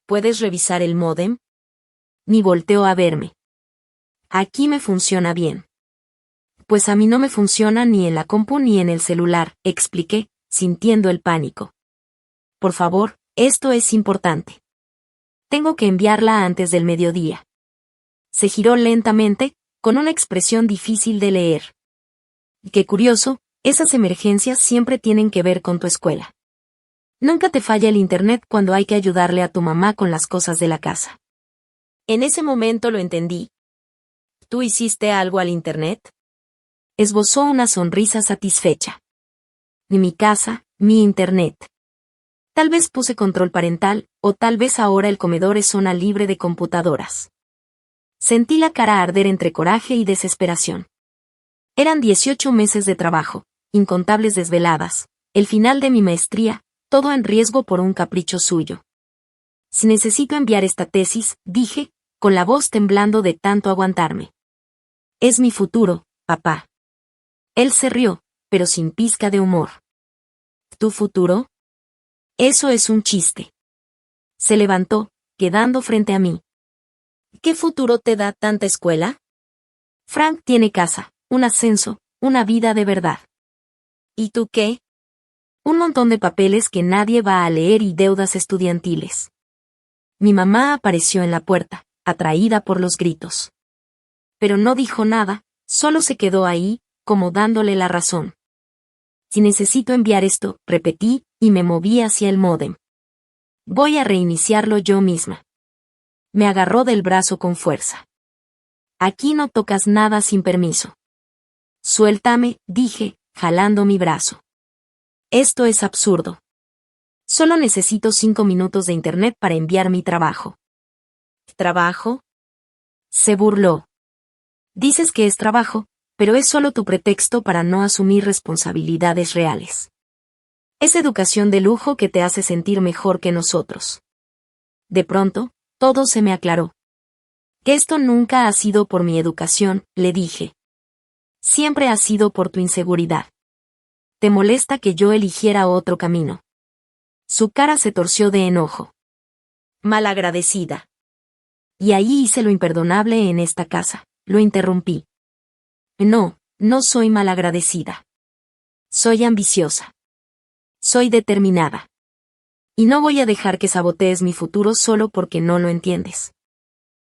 ¿Puedes revisar el módem? Ni volteó a verme. Aquí me funciona bien. Pues a mí no me funciona ni en la compu ni en el celular, expliqué, sintiendo el pánico. Por favor, esto es importante. Tengo que enviarla antes del mediodía. Se giró lentamente, con una expresión difícil de leer. Qué curioso, esas emergencias siempre tienen que ver con tu escuela. Nunca te falla el internet cuando hay que ayudarle a tu mamá con las cosas de la casa. En ese momento lo entendí. ¿Tú hiciste algo al internet? Esbozó una sonrisa satisfecha. Mi casa, mi internet. Tal vez puse control parental, o tal vez ahora el comedor es zona libre de computadoras. Sentí la cara arder entre coraje y desesperación. Eran 18 meses de trabajo, incontables desveladas, el final de mi maestría, todo en riesgo por un capricho suyo. Si necesito enviar esta tesis, dije, con la voz temblando de tanto aguantarme. Es mi futuro, papá. Él se rió, pero sin pizca de humor. ¿Tu futuro? Eso es un chiste. Se levantó, quedando frente a mí. ¿Qué futuro te da tanta escuela? Frank tiene casa, un ascenso, una vida de verdad. ¿Y tú qué? Un montón de papeles que nadie va a leer y deudas estudiantiles. Mi mamá apareció en la puerta, atraída por los gritos. Pero no dijo nada, solo se quedó ahí, como dándole la razón. Si necesito enviar esto, repetí, y me moví hacia el módem. Voy a reiniciarlo yo misma. Me agarró del brazo con fuerza. Aquí no tocas nada sin permiso. Suéltame, dije, jalando mi brazo. Esto es absurdo. Solo necesito 5 minutos de internet para enviar mi trabajo. ¿Trabajo? Se burló. Dices que es trabajo, pero es solo tu pretexto para no asumir responsabilidades reales. Es educación de lujo que te hace sentir mejor que nosotros. De pronto, todo se me aclaró. Que esto nunca ha sido por mi educación, le dije. Siempre ha sido por tu inseguridad. Te molesta que yo eligiera otro camino. Su cara se torció de enojo. Malagradecida. Y ahí hice lo imperdonable en esta casa, lo interrumpí. No, no soy malagradecida. Soy ambiciosa. Soy determinada. Y no voy a dejar que sabotees mi futuro solo porque no lo entiendes.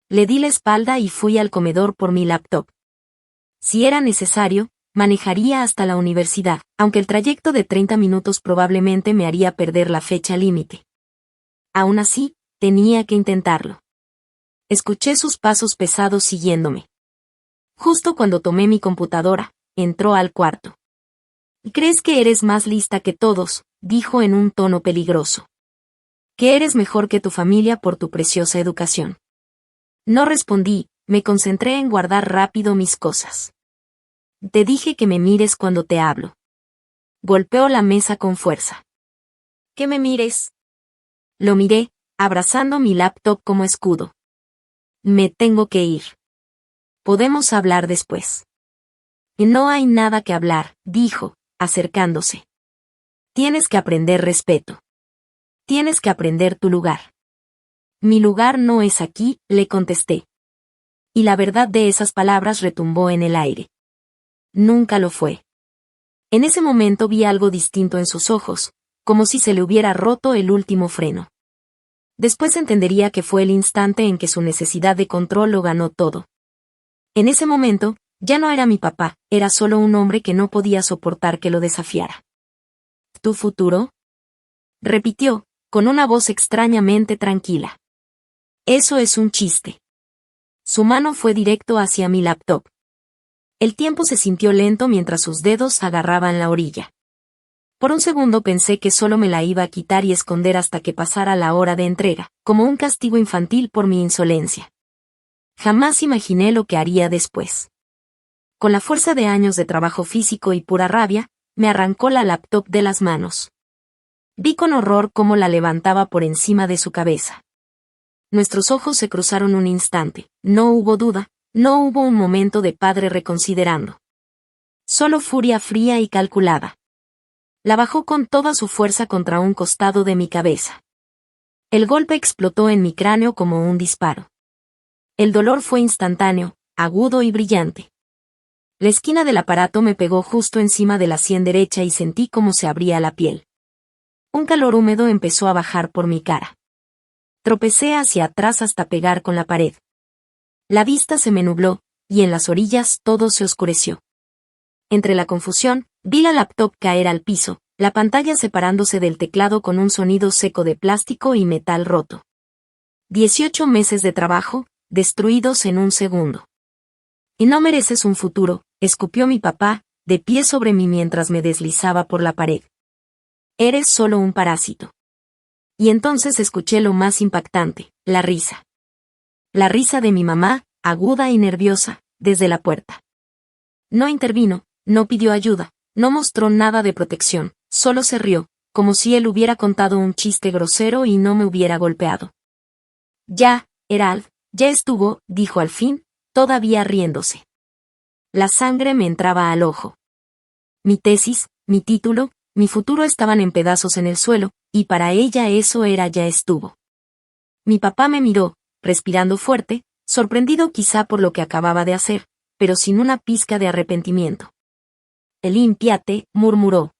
Le di la espalda y fui al comedor por mi laptop. Si era necesario, manejaría hasta la universidad, aunque el trayecto de 30 minutos probablemente me haría perder la fecha límite. Aún así, tenía que intentarlo. Escuché sus pasos pesados siguiéndome. Justo cuando tomé mi computadora, entró al cuarto. ¿Crees que eres más lista que todos?, dijo en un tono peligroso. Que eres mejor que tu familia por tu preciosa educación. No respondí, me concentré en guardar rápido mis cosas. Te dije que me mires cuando te hablo. Golpeó la mesa con fuerza. ¿Que me mires? Lo miré, abrazando mi laptop como escudo. Me tengo que ir. Podemos hablar después. No hay nada que hablar, dijo, acercándose. Tienes que aprender respeto. Tienes que aprender tu lugar. Mi lugar no es aquí, le contesté. Y la verdad de esas palabras retumbó en el aire. Nunca lo fue. En ese momento vi algo distinto en sus ojos, como si se le hubiera roto el último freno. Después entendería que fue el instante en que su necesidad de control lo ganó todo. En ese momento, ya no era mi papá, era solo un hombre que no podía soportar que lo desafiara. ¿Tu futuro? Repitió, con una voz extrañamente tranquila. Eso es un chiste. Su mano fue directo hacia mi laptop. El tiempo se sintió lento mientras sus dedos agarraban la orilla. Por un segundo pensé que solo me la iba a quitar y esconder hasta que pasara la hora de entrega, como un castigo infantil por mi insolencia. Jamás imaginé lo que haría después. Con la fuerza de años de trabajo físico y pura rabia, me arrancó la laptop de las manos. Vi con horror cómo la levantaba por encima de su cabeza. Nuestros ojos se cruzaron un instante, no hubo duda, no hubo un momento de padre reconsiderando. Solo furia fría y calculada. La bajó con toda su fuerza contra un costado de mi cabeza. El golpe explotó en mi cráneo como un disparo. El dolor fue instantáneo, agudo y brillante. La esquina del aparato me pegó justo encima de la sien derecha y sentí cómo se abría la piel. Un calor húmedo empezó a bajar por mi cara. Tropecé hacia atrás hasta pegar con la pared. La vista se me nubló, y en las orillas todo se oscureció. Entre la confusión, vi la laptop caer al piso, la pantalla separándose del teclado con un sonido seco de plástico y metal roto. 18 meses de trabajo, destruidos en un segundo. Y no mereces un futuro, escupió mi papá, de pie sobre mí mientras me deslizaba por la pared. Eres solo un parásito. Y entonces escuché lo más impactante, la risa. La risa de mi mamá, aguda y nerviosa, desde la puerta. No intervino, no pidió ayuda, no mostró nada de protección, solo se rió, como si él hubiera contado un chiste grosero y no me hubiera golpeado. Ya, Herald, ya estuvo, dijo al fin, todavía riéndose. La sangre me entraba al ojo. Mi tesis, mi título, mi futuro estaban en pedazos en el suelo, y para ella eso era ya estuvo. Mi papá me miró, respirando fuerte, sorprendido quizá por lo que acababa de hacer, pero sin una pizca de arrepentimiento. Límpiate, murmuró.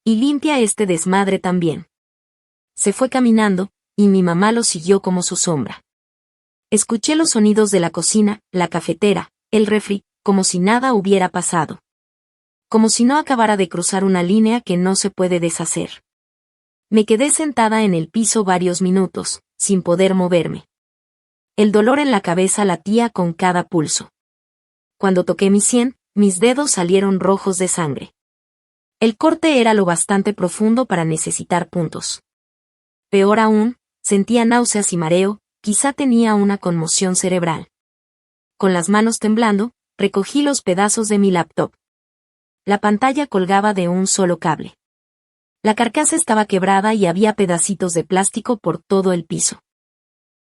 Y limpia este desmadre también. Se fue caminando, y mi mamá lo siguió como su sombra. Escuché los sonidos de la cocina, la cafetera, el refri, como si nada hubiera pasado. Como si no acabara de cruzar una línea que no se puede deshacer. Me quedé sentada en el piso varios minutos, sin poder moverme. El dolor en la cabeza latía con cada pulso. Cuando toqué mi sien, mis dedos salieron rojos de sangre. El corte era lo bastante profundo para necesitar puntos. Peor aún, sentía náuseas y mareo, quizá tenía una conmoción cerebral. Con las manos temblando, recogí los pedazos de mi laptop. La pantalla colgaba de un solo cable. La carcasa estaba quebrada y había pedacitos de plástico por todo el piso.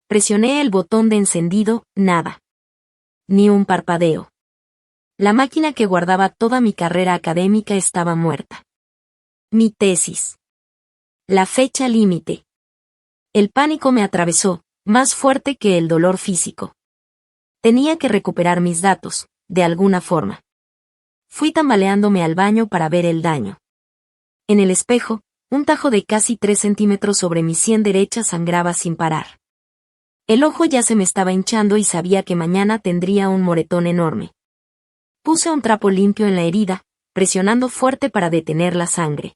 Presioné el botón de encendido, nada. Ni un parpadeo. La máquina que guardaba toda mi carrera académica estaba muerta. Mi tesis. La fecha límite. El pánico me atravesó, más fuerte que el dolor físico. Tenía que recuperar mis datos, de alguna forma. Fui tambaleándome al baño para ver el daño. En el espejo, un tajo de casi 3 centímetros sobre mi sien derecha sangraba sin parar. El ojo ya se me estaba hinchando y sabía que mañana tendría un moretón enorme. Puse un trapo limpio en la herida, presionando fuerte para detener la sangre.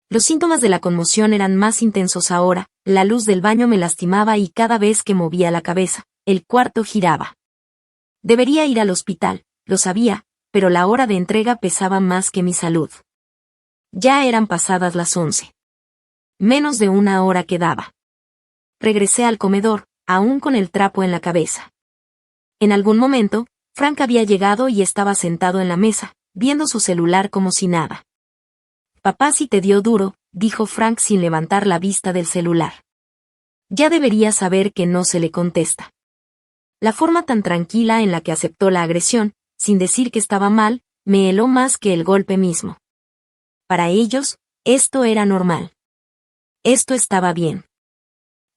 Los síntomas de la conmoción eran más intensos ahora, la luz del baño me lastimaba y cada vez que movía la cabeza, el cuarto giraba. Debería ir al hospital, lo sabía, pero la hora de entrega pesaba más que mi salud. Ya eran pasadas las 11. Menos de una hora quedaba. Regresé al comedor, aún con el trapo en la cabeza. En algún momento, Frank había llegado y estaba sentado en la mesa, viendo su celular como si nada. Papá sí te dio duro, dijo Frank sin levantar la vista del celular. Ya debería saber que no se le contesta. La forma tan tranquila en la que aceptó la agresión, sin decir que estaba mal, me heló más que el golpe mismo. Para ellos, esto era normal. Esto estaba bien.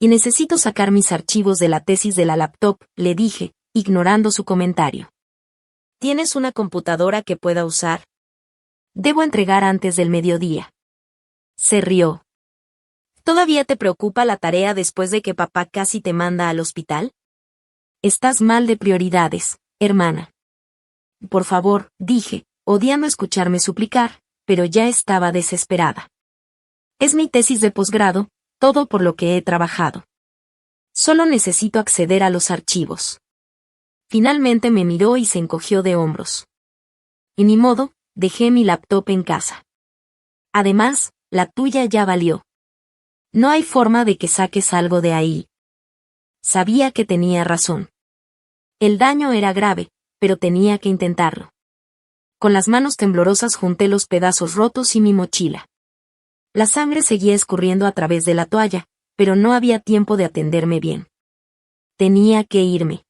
Y necesito sacar mis archivos de la tesis de la laptop, le dije, ignorando su comentario. ¿Tienes una computadora que pueda usar? Debo entregar antes del mediodía. Se rió. ¿Todavía te preocupa la tarea después de que papá casi te manda al hospital? Estás mal de prioridades, hermana. Por favor, dije, odiando escucharme suplicar, pero ya estaba desesperada. Es mi tesis de posgrado, todo por lo que he trabajado. Solo necesito acceder a los archivos. Finalmente me miró y se encogió de hombros. Y ni modo, dejé mi laptop en casa. Además, la tuya ya valió. No hay forma de que saques algo de ahí. Sabía que tenía razón. El daño era grave, pero tenía que intentarlo. Con las manos temblorosas junté los pedazos rotos y mi mochila. La sangre seguía escurriendo a través de la toalla, pero no había tiempo de atenderme bien. Tenía que irme.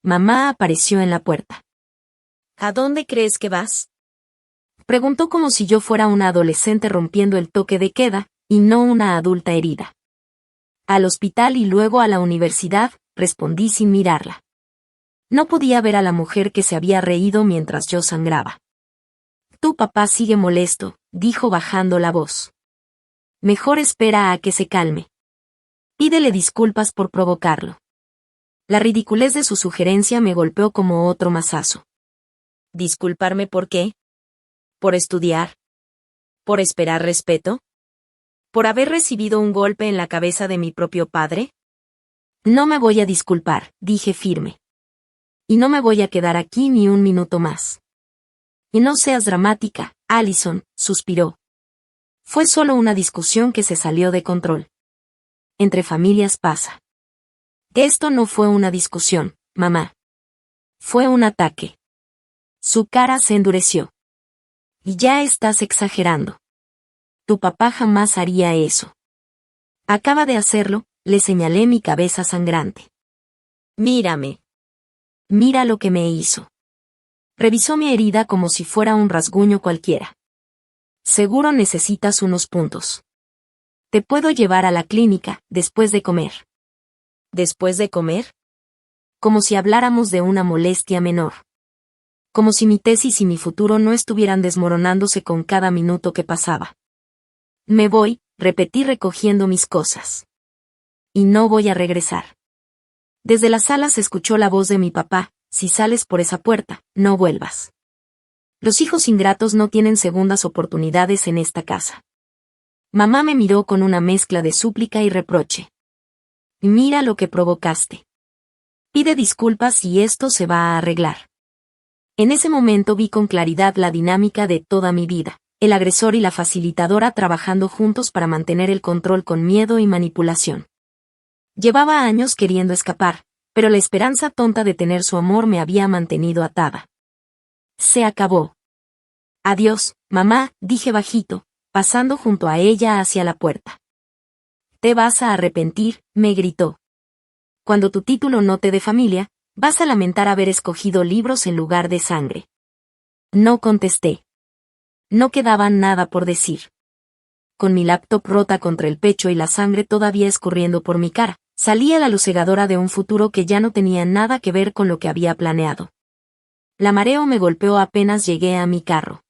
Mamá apareció en la puerta. ¿A dónde crees que vas? Preguntó como si yo fuera una adolescente rompiendo el toque de queda, y no una adulta herida. Al hospital y luego a la universidad, respondí sin mirarla. No podía ver a la mujer que se había reído mientras yo sangraba. Tu papá sigue molesto, dijo bajando la voz. Mejor espera a que se calme. Pídele disculpas por provocarlo. La ridiculez de su sugerencia me golpeó como otro mazazo. ¿Disculparme por qué? ¿Por estudiar? ¿Por esperar respeto? ¿Por haber recibido un golpe en la cabeza de mi propio padre? No me voy a disculpar, dije firme. Y no me voy a quedar aquí ni un minuto más. Y no seas dramática, Allison, suspiró. Fue solo una discusión que se salió de control. Entre familias pasa. Esto no fue una discusión, mamá. Fue un ataque. Su cara se endureció. Y ya estás exagerando. Tu papá jamás haría eso. Acaba de hacerlo, le señalé mi cabeza sangrante. Mírame. Mira lo que me hizo. Revisó mi herida como si fuera un rasguño cualquiera. Seguro necesitas unos puntos. Te puedo llevar a la clínica, después de comer. ¿Después de comer? Como si habláramos de una molestia menor. Como si mi tesis y mi futuro no estuvieran desmoronándose con cada minuto que pasaba. Me voy, repetí recogiendo mis cosas. Y no voy a regresar. Desde la sala se escuchó la voz de mi papá: si sales por esa puerta, no vuelvas. Los hijos ingratos no tienen segundas oportunidades en esta casa. Mamá me miró con una mezcla de súplica y reproche. Mira lo que provocaste. Pide disculpas y esto se va a arreglar. En ese momento vi con claridad la dinámica de toda mi vida, el agresor y la facilitadora trabajando juntos para mantener el control con miedo y manipulación. Llevaba años queriendo escapar, pero la esperanza tonta de tener su amor me había mantenido atada. Se acabó. Adiós, mamá, dije bajito, pasando junto a ella hacia la puerta. Te vas a arrepentir, me gritó. Cuando tu título no te dé familia, vas a lamentar haber escogido libros en lugar de sangre. No contesté. No quedaba nada por decir. Con mi laptop rota contra el pecho y la sangre todavía escurriendo por mi cara, salía la luz cegadora de un futuro que ya no tenía nada que ver con lo que había planeado. La mareo me golpeó apenas llegué a mi carro.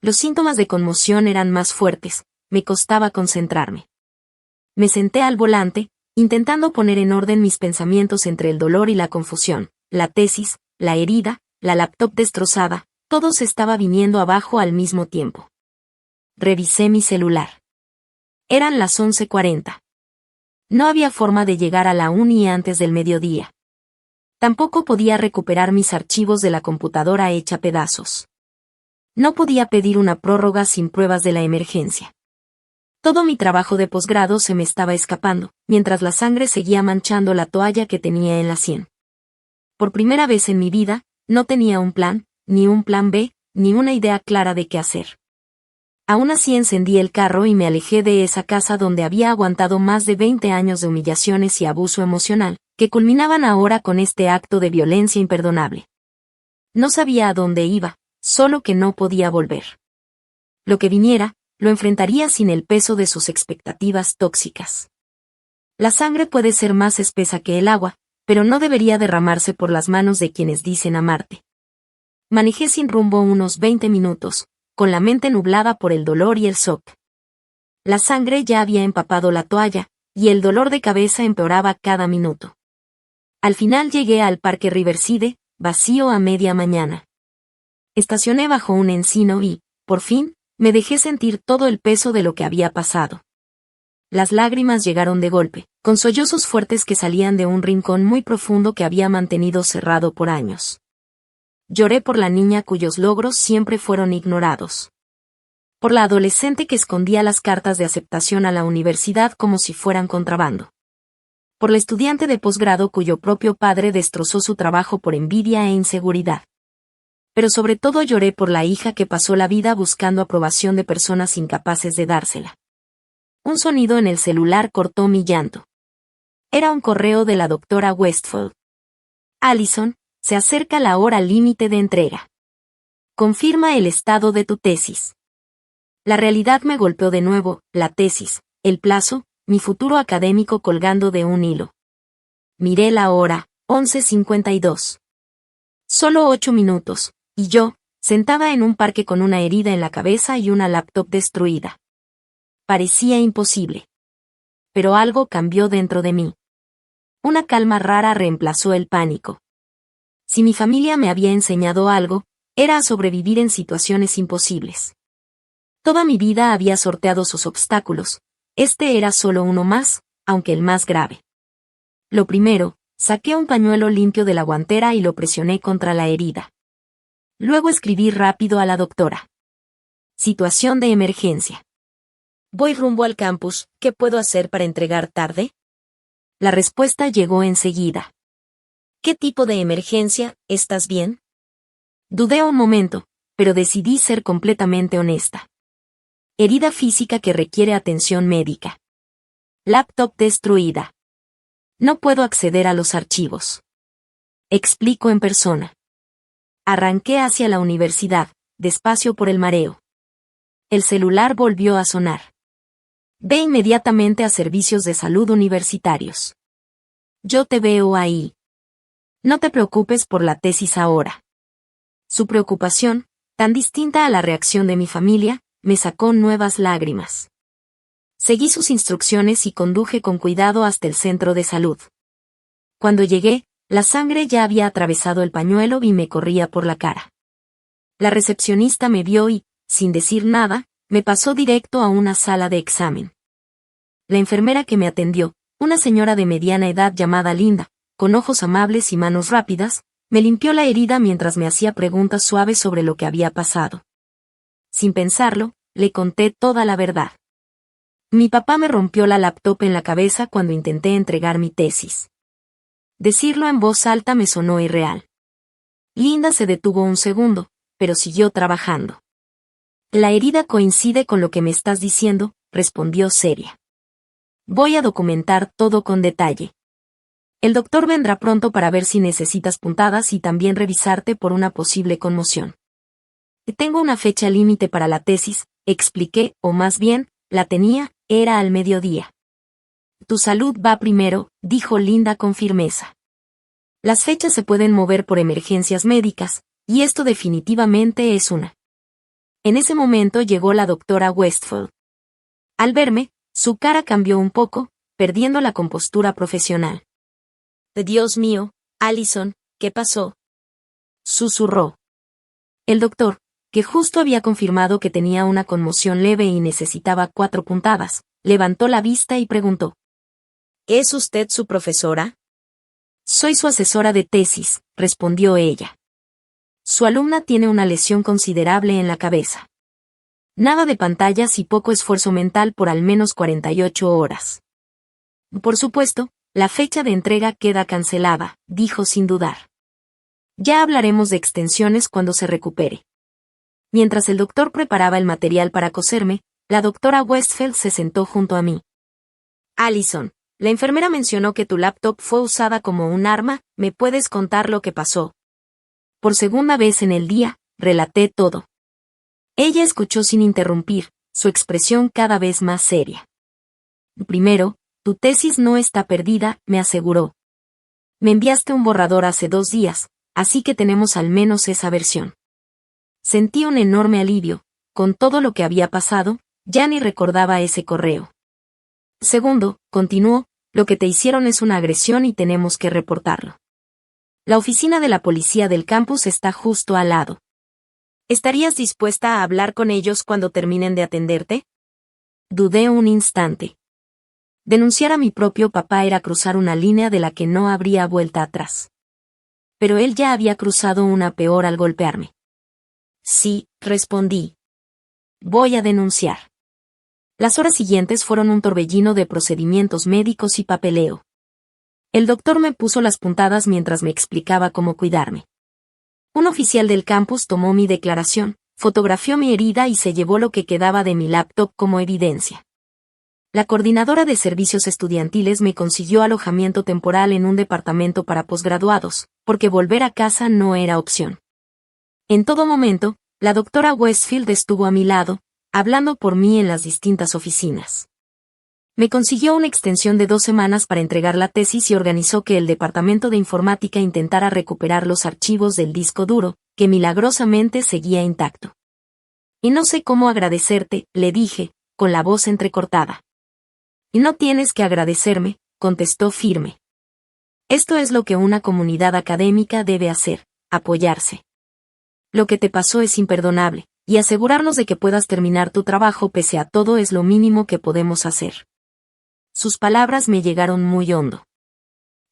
Los síntomas de conmoción eran más fuertes, me costaba concentrarme. Me senté al volante, intentando poner en orden mis pensamientos entre el dolor y la confusión, la tesis, la herida, la laptop destrozada, todo se estaba viniendo abajo al mismo tiempo. Revisé mi celular. Eran las 11:40. No había forma de llegar a la uni antes del mediodía. Tampoco podía recuperar mis archivos de la computadora hecha pedazos. No podía pedir una prórroga sin pruebas de la emergencia. Todo mi trabajo de posgrado se me estaba escapando, mientras la sangre seguía manchando la toalla que tenía en la sien. Por primera vez en mi vida, no tenía un plan, ni un plan B, ni una idea clara de qué hacer. Aún así encendí el carro y me alejé de esa casa donde había aguantado más de 20 años de humillaciones y abuso emocional, que culminaban ahora con este acto de violencia imperdonable. No sabía a dónde iba, solo que no podía volver. Lo que viniera, lo enfrentaría sin el peso de sus expectativas tóxicas. La sangre puede ser más espesa que el agua, pero no debería derramarse por las manos de quienes dicen amarte. Manejé sin rumbo unos 20 minutos, con la mente nublada por el dolor y el shock. La sangre ya había empapado la toalla, y el dolor de cabeza empeoraba cada minuto. Al final llegué al Parque Riverside, vacío a media mañana. Estacioné bajo un encino y, por fin, me dejé sentir todo el peso de lo que había pasado. Las lágrimas llegaron de golpe, con sollozos fuertes que salían de un rincón muy profundo que había mantenido cerrado por años. Lloré por la niña cuyos logros siempre fueron ignorados. Por la adolescente que escondía las cartas de aceptación a la universidad como si fueran contrabando. Por la estudiante de posgrado cuyo propio padre destrozó su trabajo por envidia e inseguridad. Pero sobre todo lloré por la hija que pasó la vida buscando aprobación de personas incapaces de dársela. Un sonido en el celular cortó mi llanto. Era un correo de la doctora Westphal. Allison, se acerca la hora límite de entrega. Confirma el estado de tu tesis. La realidad me golpeó de nuevo, la tesis, el plazo, mi futuro académico colgando de un hilo. Miré la hora, 11:52. Solo 8 minutos, y yo, sentada en un parque con una herida en la cabeza y una laptop destruida. Parecía imposible. Pero algo cambió dentro de mí. Una calma rara reemplazó el pánico. Si mi familia me había enseñado algo, era a sobrevivir en situaciones imposibles. Toda mi vida había sorteado sus obstáculos. Este era solo uno más, aunque el más grave. Lo primero, saqué un pañuelo limpio de la guantera y lo presioné contra la herida. Luego escribí rápido a la doctora. Situación de emergencia. Voy rumbo al campus, ¿qué puedo hacer para entregar tarde? La respuesta llegó enseguida. ¿Qué tipo de emergencia? ¿Estás bien? Dudé un momento, pero decidí ser completamente honesta. Herida física que requiere atención médica. Laptop destruida. No puedo acceder a los archivos. Explico en persona. Arranqué hacia la universidad, despacio por el mareo. El celular volvió a sonar. Ve inmediatamente a servicios de salud universitarios. Yo te veo ahí. No te preocupes por la tesis ahora. Su preocupación, tan distinta a la reacción de mi familia, me sacó nuevas lágrimas. Seguí sus instrucciones y conduje con cuidado hasta el centro de salud. Cuando llegué, la sangre ya había atravesado el pañuelo y me corría por la cara. La recepcionista me vio y, sin decir nada, me pasó directo a una sala de examen. La enfermera que me atendió, una señora de mediana edad llamada Linda, con ojos amables y manos rápidas, me limpió la herida mientras me hacía preguntas suaves sobre lo que había pasado. Sin pensarlo, le conté toda la verdad. Mi papá me rompió la laptop en la cabeza cuando intenté entregar mi tesis. Decirlo en voz alta me sonó irreal. Linda se detuvo un segundo, pero siguió trabajando. La herida coincide con lo que me estás diciendo, respondió seria. Voy a documentar todo con detalle. El doctor vendrá pronto para ver si necesitas puntadas y también revisarte por una posible conmoción. Tengo una fecha límite para la tesis, expliqué, o más bien, la tenía, era al mediodía. Tu salud va primero, dijo Linda con firmeza. Las fechas se pueden mover por emergencias médicas, y esto definitivamente es una. En ese momento llegó la doctora Westphal. Al verme, su cara cambió un poco, perdiendo la compostura profesional. Dios mío, Allison, ¿qué pasó? Susurró. El doctor, que justo había confirmado que tenía una conmoción leve y necesitaba 4 puntadas, levantó la vista y preguntó. ¿Es usted su profesora? Soy su asesora de tesis, respondió ella. Su alumna tiene una lesión considerable en la cabeza. Nada de pantallas y poco esfuerzo mental por al menos 48 horas. Por supuesto, la fecha de entrega queda cancelada, dijo sin dudar. Ya hablaremos de extensiones cuando se recupere. Mientras el doctor preparaba el material para coserme, la doctora Westphal se sentó junto a mí. Allison, la enfermera mencionó que tu laptop fue usada como un arma, ¿me puedes contar lo que pasó? Por segunda vez en el día, relaté todo. Ella escuchó sin interrumpir, su expresión cada vez más seria. Primero, tu tesis no está perdida, me aseguró. Me enviaste un borrador hace 2 días, así que tenemos al menos esa versión. Sentí un enorme alivio, con todo lo que había pasado, ya ni recordaba ese correo. Segundo, continuó, lo que te hicieron es una agresión y tenemos que reportarlo. La oficina de la policía del campus está justo al lado. ¿Estarías dispuesta a hablar con ellos cuando terminen de atenderte? Dudé un instante. Denunciar a mi propio papá era cruzar una línea de la que no habría vuelta atrás. Pero él ya había cruzado una peor al golpearme. Sí, respondí. Voy a denunciar. Las horas siguientes fueron un torbellino de procedimientos médicos y papeleo. El doctor me puso las puntadas mientras me explicaba cómo cuidarme. Un oficial del campus tomó mi declaración, fotografió mi herida y se llevó lo que quedaba de mi laptop como evidencia. La coordinadora de servicios estudiantiles me consiguió alojamiento temporal en un departamento para posgraduados, porque volver a casa no era opción. En todo momento, la doctora Westfield estuvo a mi lado, hablando por mí en las distintas oficinas. Me consiguió una extensión de 2 semanas para entregar la tesis y organizó que el departamento de informática intentara recuperar los archivos del disco duro, que milagrosamente seguía intacto. Y no sé cómo agradecerte, le dije, con la voz entrecortada. Y no tienes que agradecerme, contestó firme. Esto es lo que una comunidad académica debe hacer, apoyarse. Lo que te pasó es imperdonable, y asegurarnos de que puedas terminar tu trabajo pese a todo es lo mínimo que podemos hacer. Sus palabras me llegaron muy hondo.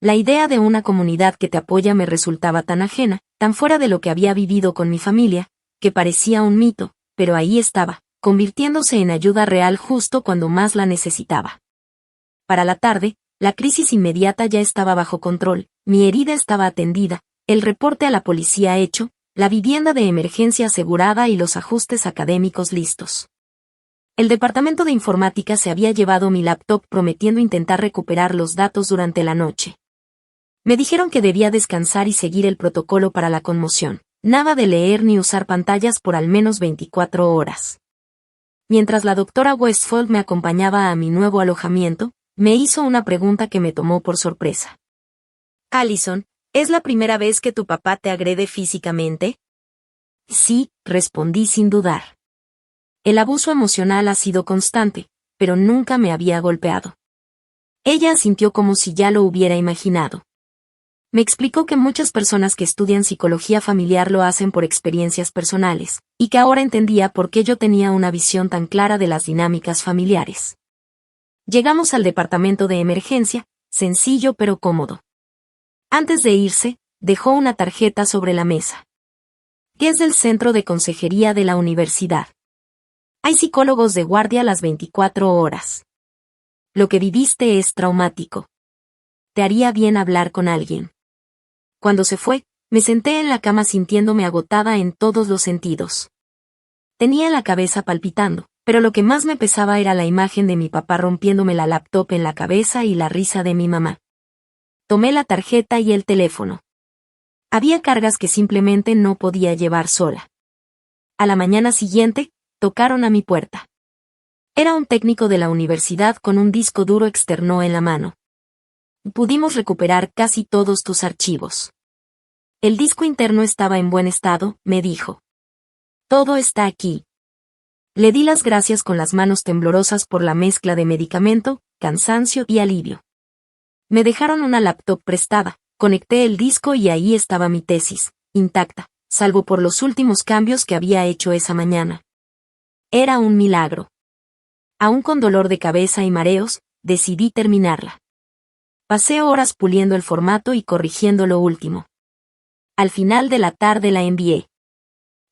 La idea de una comunidad que te apoya me resultaba tan ajena, tan fuera de lo que había vivido con mi familia, que parecía un mito, pero ahí estaba, convirtiéndose en ayuda real justo cuando más la necesitaba. Para la tarde, la crisis inmediata ya estaba bajo control, mi herida estaba atendida, el reporte a la policía hecho, la vivienda de emergencia asegurada y los ajustes académicos listos. El departamento de informática se había llevado mi laptop prometiendo intentar recuperar los datos durante la noche. Me dijeron que debía descansar y seguir el protocolo para la conmoción, nada de leer ni usar pantallas por al menos 24 horas. Mientras la doctora Westfold me acompañaba a mi nuevo alojamiento, me hizo una pregunta que me tomó por sorpresa. Allison, ¿es la primera vez que tu papá te agrede físicamente? Sí, respondí sin dudar. El abuso emocional ha sido constante, pero nunca me había golpeado. Ella asintió como si ya lo hubiera imaginado. Me explicó que muchas personas que estudian psicología familiar lo hacen por experiencias personales, y que ahora entendía por qué yo tenía una visión tan clara de las dinámicas familiares. Llegamos al departamento de emergencia, sencillo pero cómodo. Antes de irse, dejó una tarjeta sobre la mesa. Es del centro de consejería de la universidad. Hay psicólogos de guardia las 24 horas. Lo que viviste es traumático. Te haría bien hablar con alguien. Cuando se fue, me senté en la cama sintiéndome agotada en todos los sentidos. Tenía la cabeza palpitando, pero lo que más me pesaba era la imagen de mi papá rompiéndome la laptop en la cabeza y la risa de mi mamá. Tomé la tarjeta y el teléfono. Había cargas que simplemente no podía llevar sola. A la mañana siguiente, tocaron a mi puerta. Era un técnico de la universidad con un disco duro externo en la mano. Pudimos recuperar casi todos tus archivos. El disco interno estaba en buen estado, me dijo. Todo está aquí. Le di las gracias con las manos temblorosas por la mezcla de medicamento, cansancio y alivio. Me dejaron una laptop prestada, conecté el disco y ahí estaba mi tesis, intacta, salvo por los últimos cambios que había hecho esa mañana. Era un milagro. Aún con dolor de cabeza y mareos, decidí terminarla. Pasé horas puliendo el formato y corrigiendo lo último. Al final de la tarde la envié.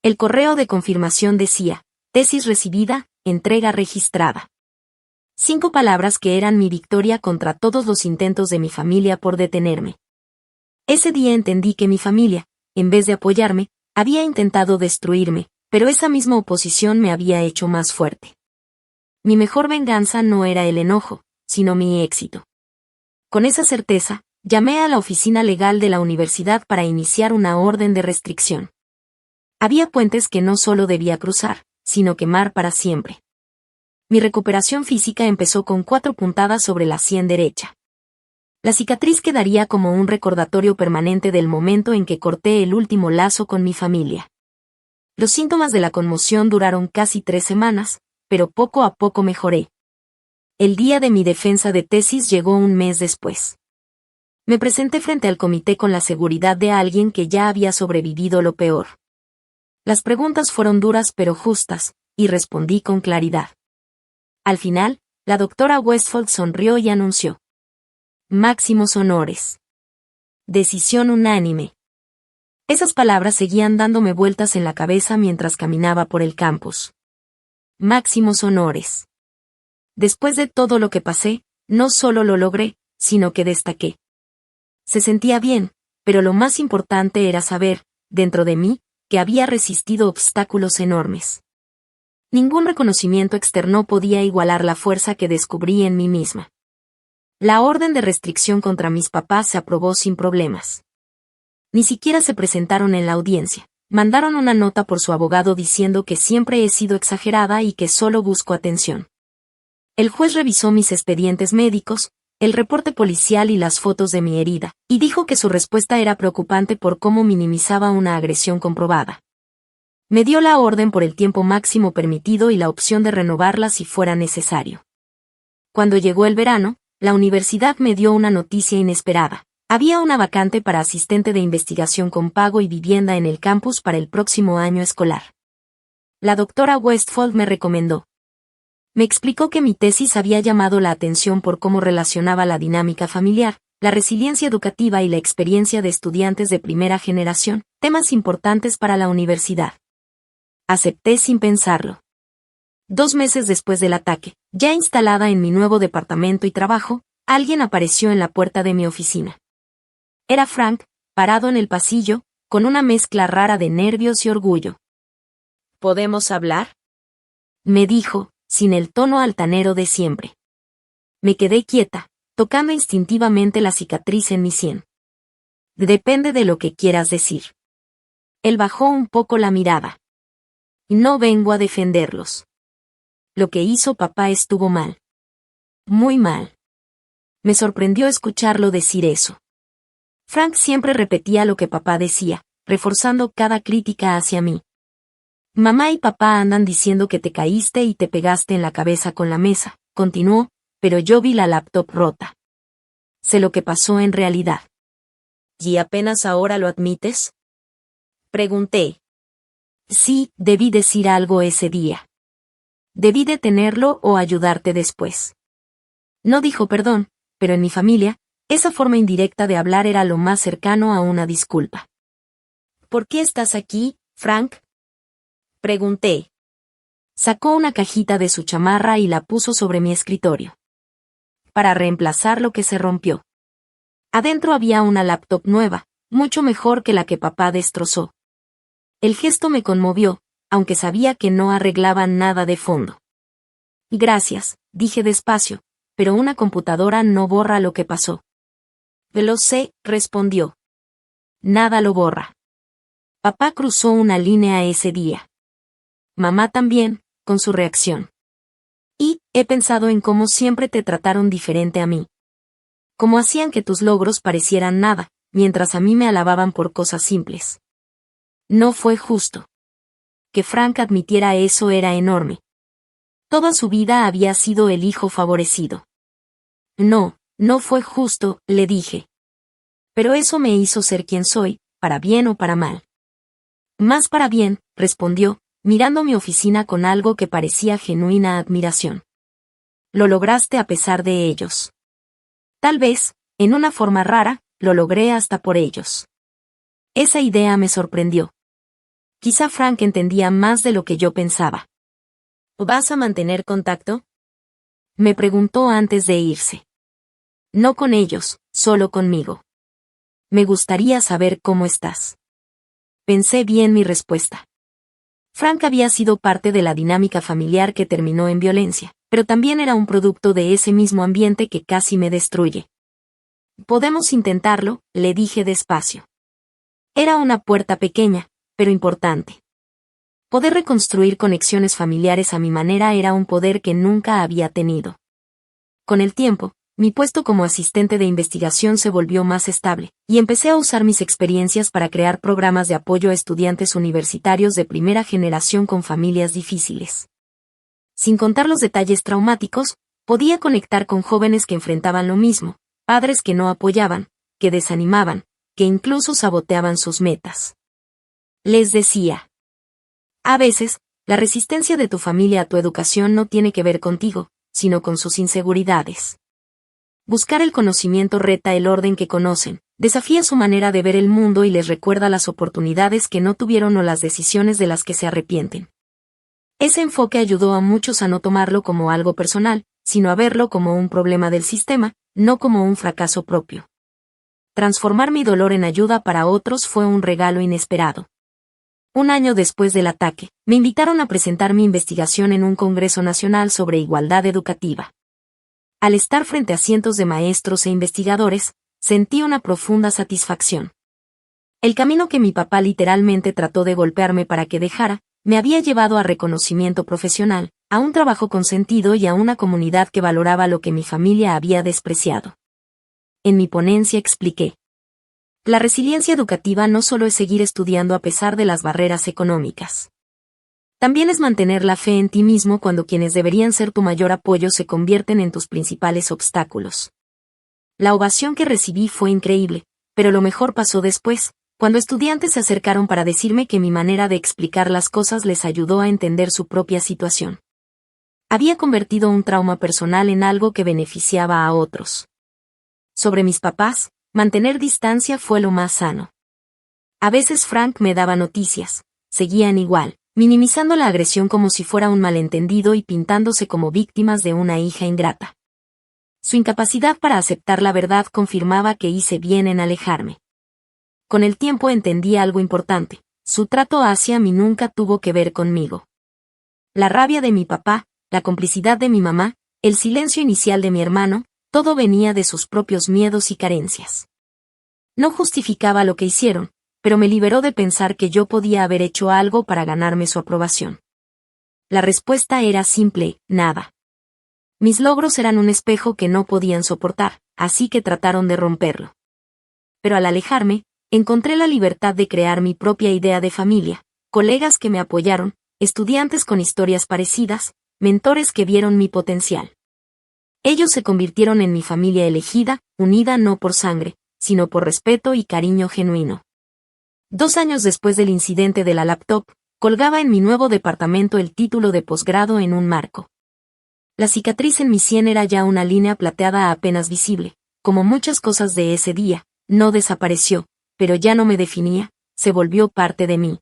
El correo de confirmación decía, tesis recibida, entrega registrada. 5 palabras que eran mi victoria contra todos los intentos de mi familia por detenerme. Ese día entendí que mi familia, en vez de apoyarme, había intentado destruirme, pero esa misma oposición me había hecho más fuerte. Mi mejor venganza no era el enojo, sino mi éxito. Con esa certeza, llamé a la oficina legal de la universidad para iniciar una orden de restricción. Había puentes que no solo debía cruzar, sino quemar para siempre. Mi recuperación física empezó con 4 puntadas sobre la sien derecha. La cicatriz quedaría como un recordatorio permanente del momento en que corté el último lazo con mi familia. Los síntomas de la conmoción duraron casi 3 semanas, pero poco a poco mejoré. El día de mi defensa de tesis llegó un mes después. Me presenté frente al comité con la seguridad de alguien que ya había sobrevivido lo peor. Las preguntas fueron duras pero justas, y respondí con claridad. Al final, la doctora Westfold sonrió y anunció. Máximos honores. Decisión unánime. Esas palabras seguían dándome vueltas en la cabeza mientras caminaba por el campus. Máximos honores. Después de todo lo que pasé, no solo lo logré, sino que destaqué. Se sentía bien, pero lo más importante era saber, dentro de mí, que había resistido obstáculos enormes. Ningún reconocimiento externo podía igualar la fuerza que descubrí en mí misma. La orden de restricción contra mis papás se aprobó sin problemas. Ni siquiera se presentaron en la audiencia. Mandaron una nota por su abogado diciendo que siempre he sido exagerada y que solo busco atención. El juez revisó mis expedientes médicos, el reporte policial y las fotos de mi herida, y dijo que su respuesta era preocupante por cómo minimizaba una agresión comprobada. Me dio la orden por el tiempo máximo permitido y la opción de renovarla si fuera necesario. Cuando llegó el verano, la universidad me dio una noticia inesperada. Había una vacante para asistente de investigación con pago y vivienda en el campus para el próximo año escolar. La doctora Westfold me recomendó. Me explicó que mi tesis había llamado la atención por cómo relacionaba la dinámica familiar, la resiliencia educativa y la experiencia de estudiantes de primera generación, temas importantes para la universidad. Acepté sin pensarlo. 2 meses después del ataque, ya instalada en mi nuevo departamento y trabajo, alguien apareció en la puerta de mi oficina. Era Frank, parado en el pasillo, con una mezcla rara de nervios y orgullo. ¿Podemos hablar?, me dijo, sin el tono altanero de siempre. Me quedé quieta, tocando instintivamente la cicatriz en mi sien. Depende de lo que quieras decir. Él bajó un poco la mirada. No vengo a defenderlos. Lo que hizo papá estuvo mal. Muy mal. Me sorprendió escucharlo decir eso. Frank siempre repetía lo que papá decía, reforzando cada crítica hacia mí. Mamá y papá andan diciendo que te caíste y te pegaste en la cabeza con la mesa, continuó, pero yo vi la laptop rota. Sé lo que pasó en realidad. ¿Y apenas ahora lo admites?, pregunté. Sí, debí decir algo ese día. Debí detenerlo o ayudarte después. No dijo perdón, pero en mi familia, esa forma indirecta de hablar era lo más cercano a una disculpa. ¿Por qué estás aquí, Frank?, pregunté. Sacó una cajita de su chamarra y la puso sobre mi escritorio. Para reemplazar lo que se rompió. Adentro había una laptop nueva, mucho mejor que la que papá destrozó. El gesto me conmovió, aunque sabía que no arreglaba nada de fondo. Gracias, dije despacio, pero una computadora no borra lo que pasó. Lo sé, respondió. Nada lo borra. Papá cruzó una línea ese día. Mamá también, con su reacción. Y, he pensado en cómo siempre te trataron diferente a mí. Cómo hacían que tus logros parecieran nada, mientras a mí me alababan por cosas simples. No fue justo. Que Frank admitiera eso era enorme. Toda su vida había sido el hijo favorecido. No, no fue justo, le dije. Pero eso me hizo ser quien soy, para bien o para mal. Más para bien, respondió, mirando mi oficina con algo que parecía genuina admiración. Lo lograste a pesar de ellos. Tal vez, en una forma rara, lo logré hasta por ellos. Esa idea me sorprendió. Quizá Frank entendía más de lo que yo pensaba. ¿Vas a mantener contacto?, me preguntó antes de irse. No con ellos, solo conmigo. Me gustaría saber cómo estás. Pensé bien mi respuesta. Frank había sido parte de la dinámica familiar que terminó en violencia, pero también era un producto de ese mismo ambiente que casi me destruye. Podemos intentarlo, le dije despacio. Era una puerta pequeña, pero importante. Poder reconstruir conexiones familiares a mi manera era un poder que nunca había tenido. Con el tiempo, mi puesto como asistente de investigación se volvió más estable, y empecé a usar mis experiencias para crear programas de apoyo a estudiantes universitarios de primera generación con familias difíciles. Sin contar los detalles traumáticos, podía conectar con jóvenes que enfrentaban lo mismo, padres que no apoyaban, que desanimaban, que incluso saboteaban sus metas. Les decía: a veces, la resistencia de tu familia a tu educación no tiene que ver contigo, sino con sus inseguridades. Buscar el conocimiento reta el orden que conocen, desafía su manera de ver el mundo y les recuerda las oportunidades que no tuvieron o las decisiones de las que se arrepienten. Ese enfoque ayudó a muchos a no tomarlo como algo personal, sino a verlo como un problema del sistema, no como un fracaso propio. Transformar mi dolor en ayuda para otros fue un regalo inesperado. 1 año después del ataque, me invitaron a presentar mi investigación en un congreso nacional sobre igualdad educativa. Al estar frente a cientos de maestros e investigadores, sentí una profunda satisfacción. El camino que mi papá literalmente trató de golpearme para que dejara, me había llevado a reconocimiento profesional, a un trabajo con sentido y a una comunidad que valoraba lo que mi familia había despreciado. En mi ponencia expliqué: la resiliencia educativa no solo es seguir estudiando a pesar de las barreras económicas. También es mantener la fe en ti mismo cuando quienes deberían ser tu mayor apoyo se convierten en tus principales obstáculos. La ovación que recibí fue increíble, pero lo mejor pasó después, cuando estudiantes se acercaron para decirme que mi manera de explicar las cosas les ayudó a entender su propia situación. Había convertido un trauma personal en algo que beneficiaba a otros. Sobre mis papás, mantener distancia fue lo más sano. A veces Frank me daba noticias, seguían igual, minimizando la agresión como si fuera un malentendido y pintándose como víctimas de una hija ingrata. Su incapacidad para aceptar la verdad confirmaba que hice bien en alejarme. Con el tiempo entendí algo importante, su trato hacia mí nunca tuvo que ver conmigo. La rabia de mi papá, la complicidad de mi mamá, el silencio inicial de mi hermano, todo venía de sus propios miedos y carencias. No justificaba lo que hicieron, pero me liberó de pensar que yo podía haber hecho algo para ganarme su aprobación. La respuesta era simple, nada. Mis logros eran un espejo que no podían soportar, así que trataron de romperlo. Pero al alejarme, encontré la libertad de crear mi propia idea de familia, colegas que me apoyaron, estudiantes con historias parecidas, mentores que vieron mi potencial. Ellos se convirtieron en mi familia elegida, unida no por sangre, sino por respeto y cariño genuino. 2 años después del incidente de la laptop, colgaba en mi nuevo departamento el título de posgrado en un marco. La cicatriz en mi sien era ya una línea plateada apenas visible, como muchas cosas de ese día, no desapareció, pero ya no me definía, se volvió parte de mí.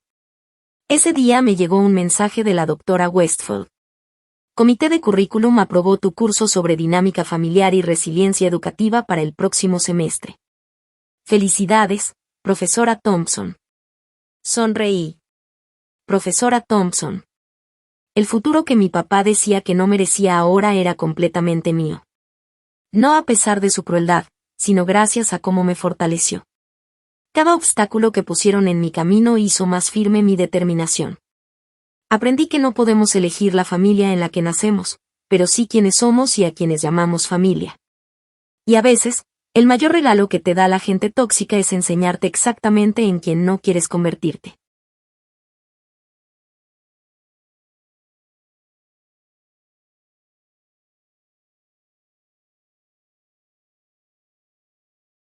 Ese día me llegó un mensaje de la doctora Westphal. Comité de Currículum aprobó tu curso sobre dinámica familiar y resiliencia educativa para el próximo semestre. Felicidades, profesora Thompson. Sonreí. Profesora Thompson. El futuro que mi papá decía que no merecía ahora era completamente mío. No a pesar de su crueldad, sino gracias a cómo me fortaleció. Cada obstáculo que pusieron en mi camino hizo más firme mi determinación. Aprendí que no podemos elegir la familia en la que nacemos, pero sí quienes somos y a quienes llamamos familia. Y a veces, el mayor regalo que te da la gente tóxica es enseñarte exactamente en quien no quieres convertirte.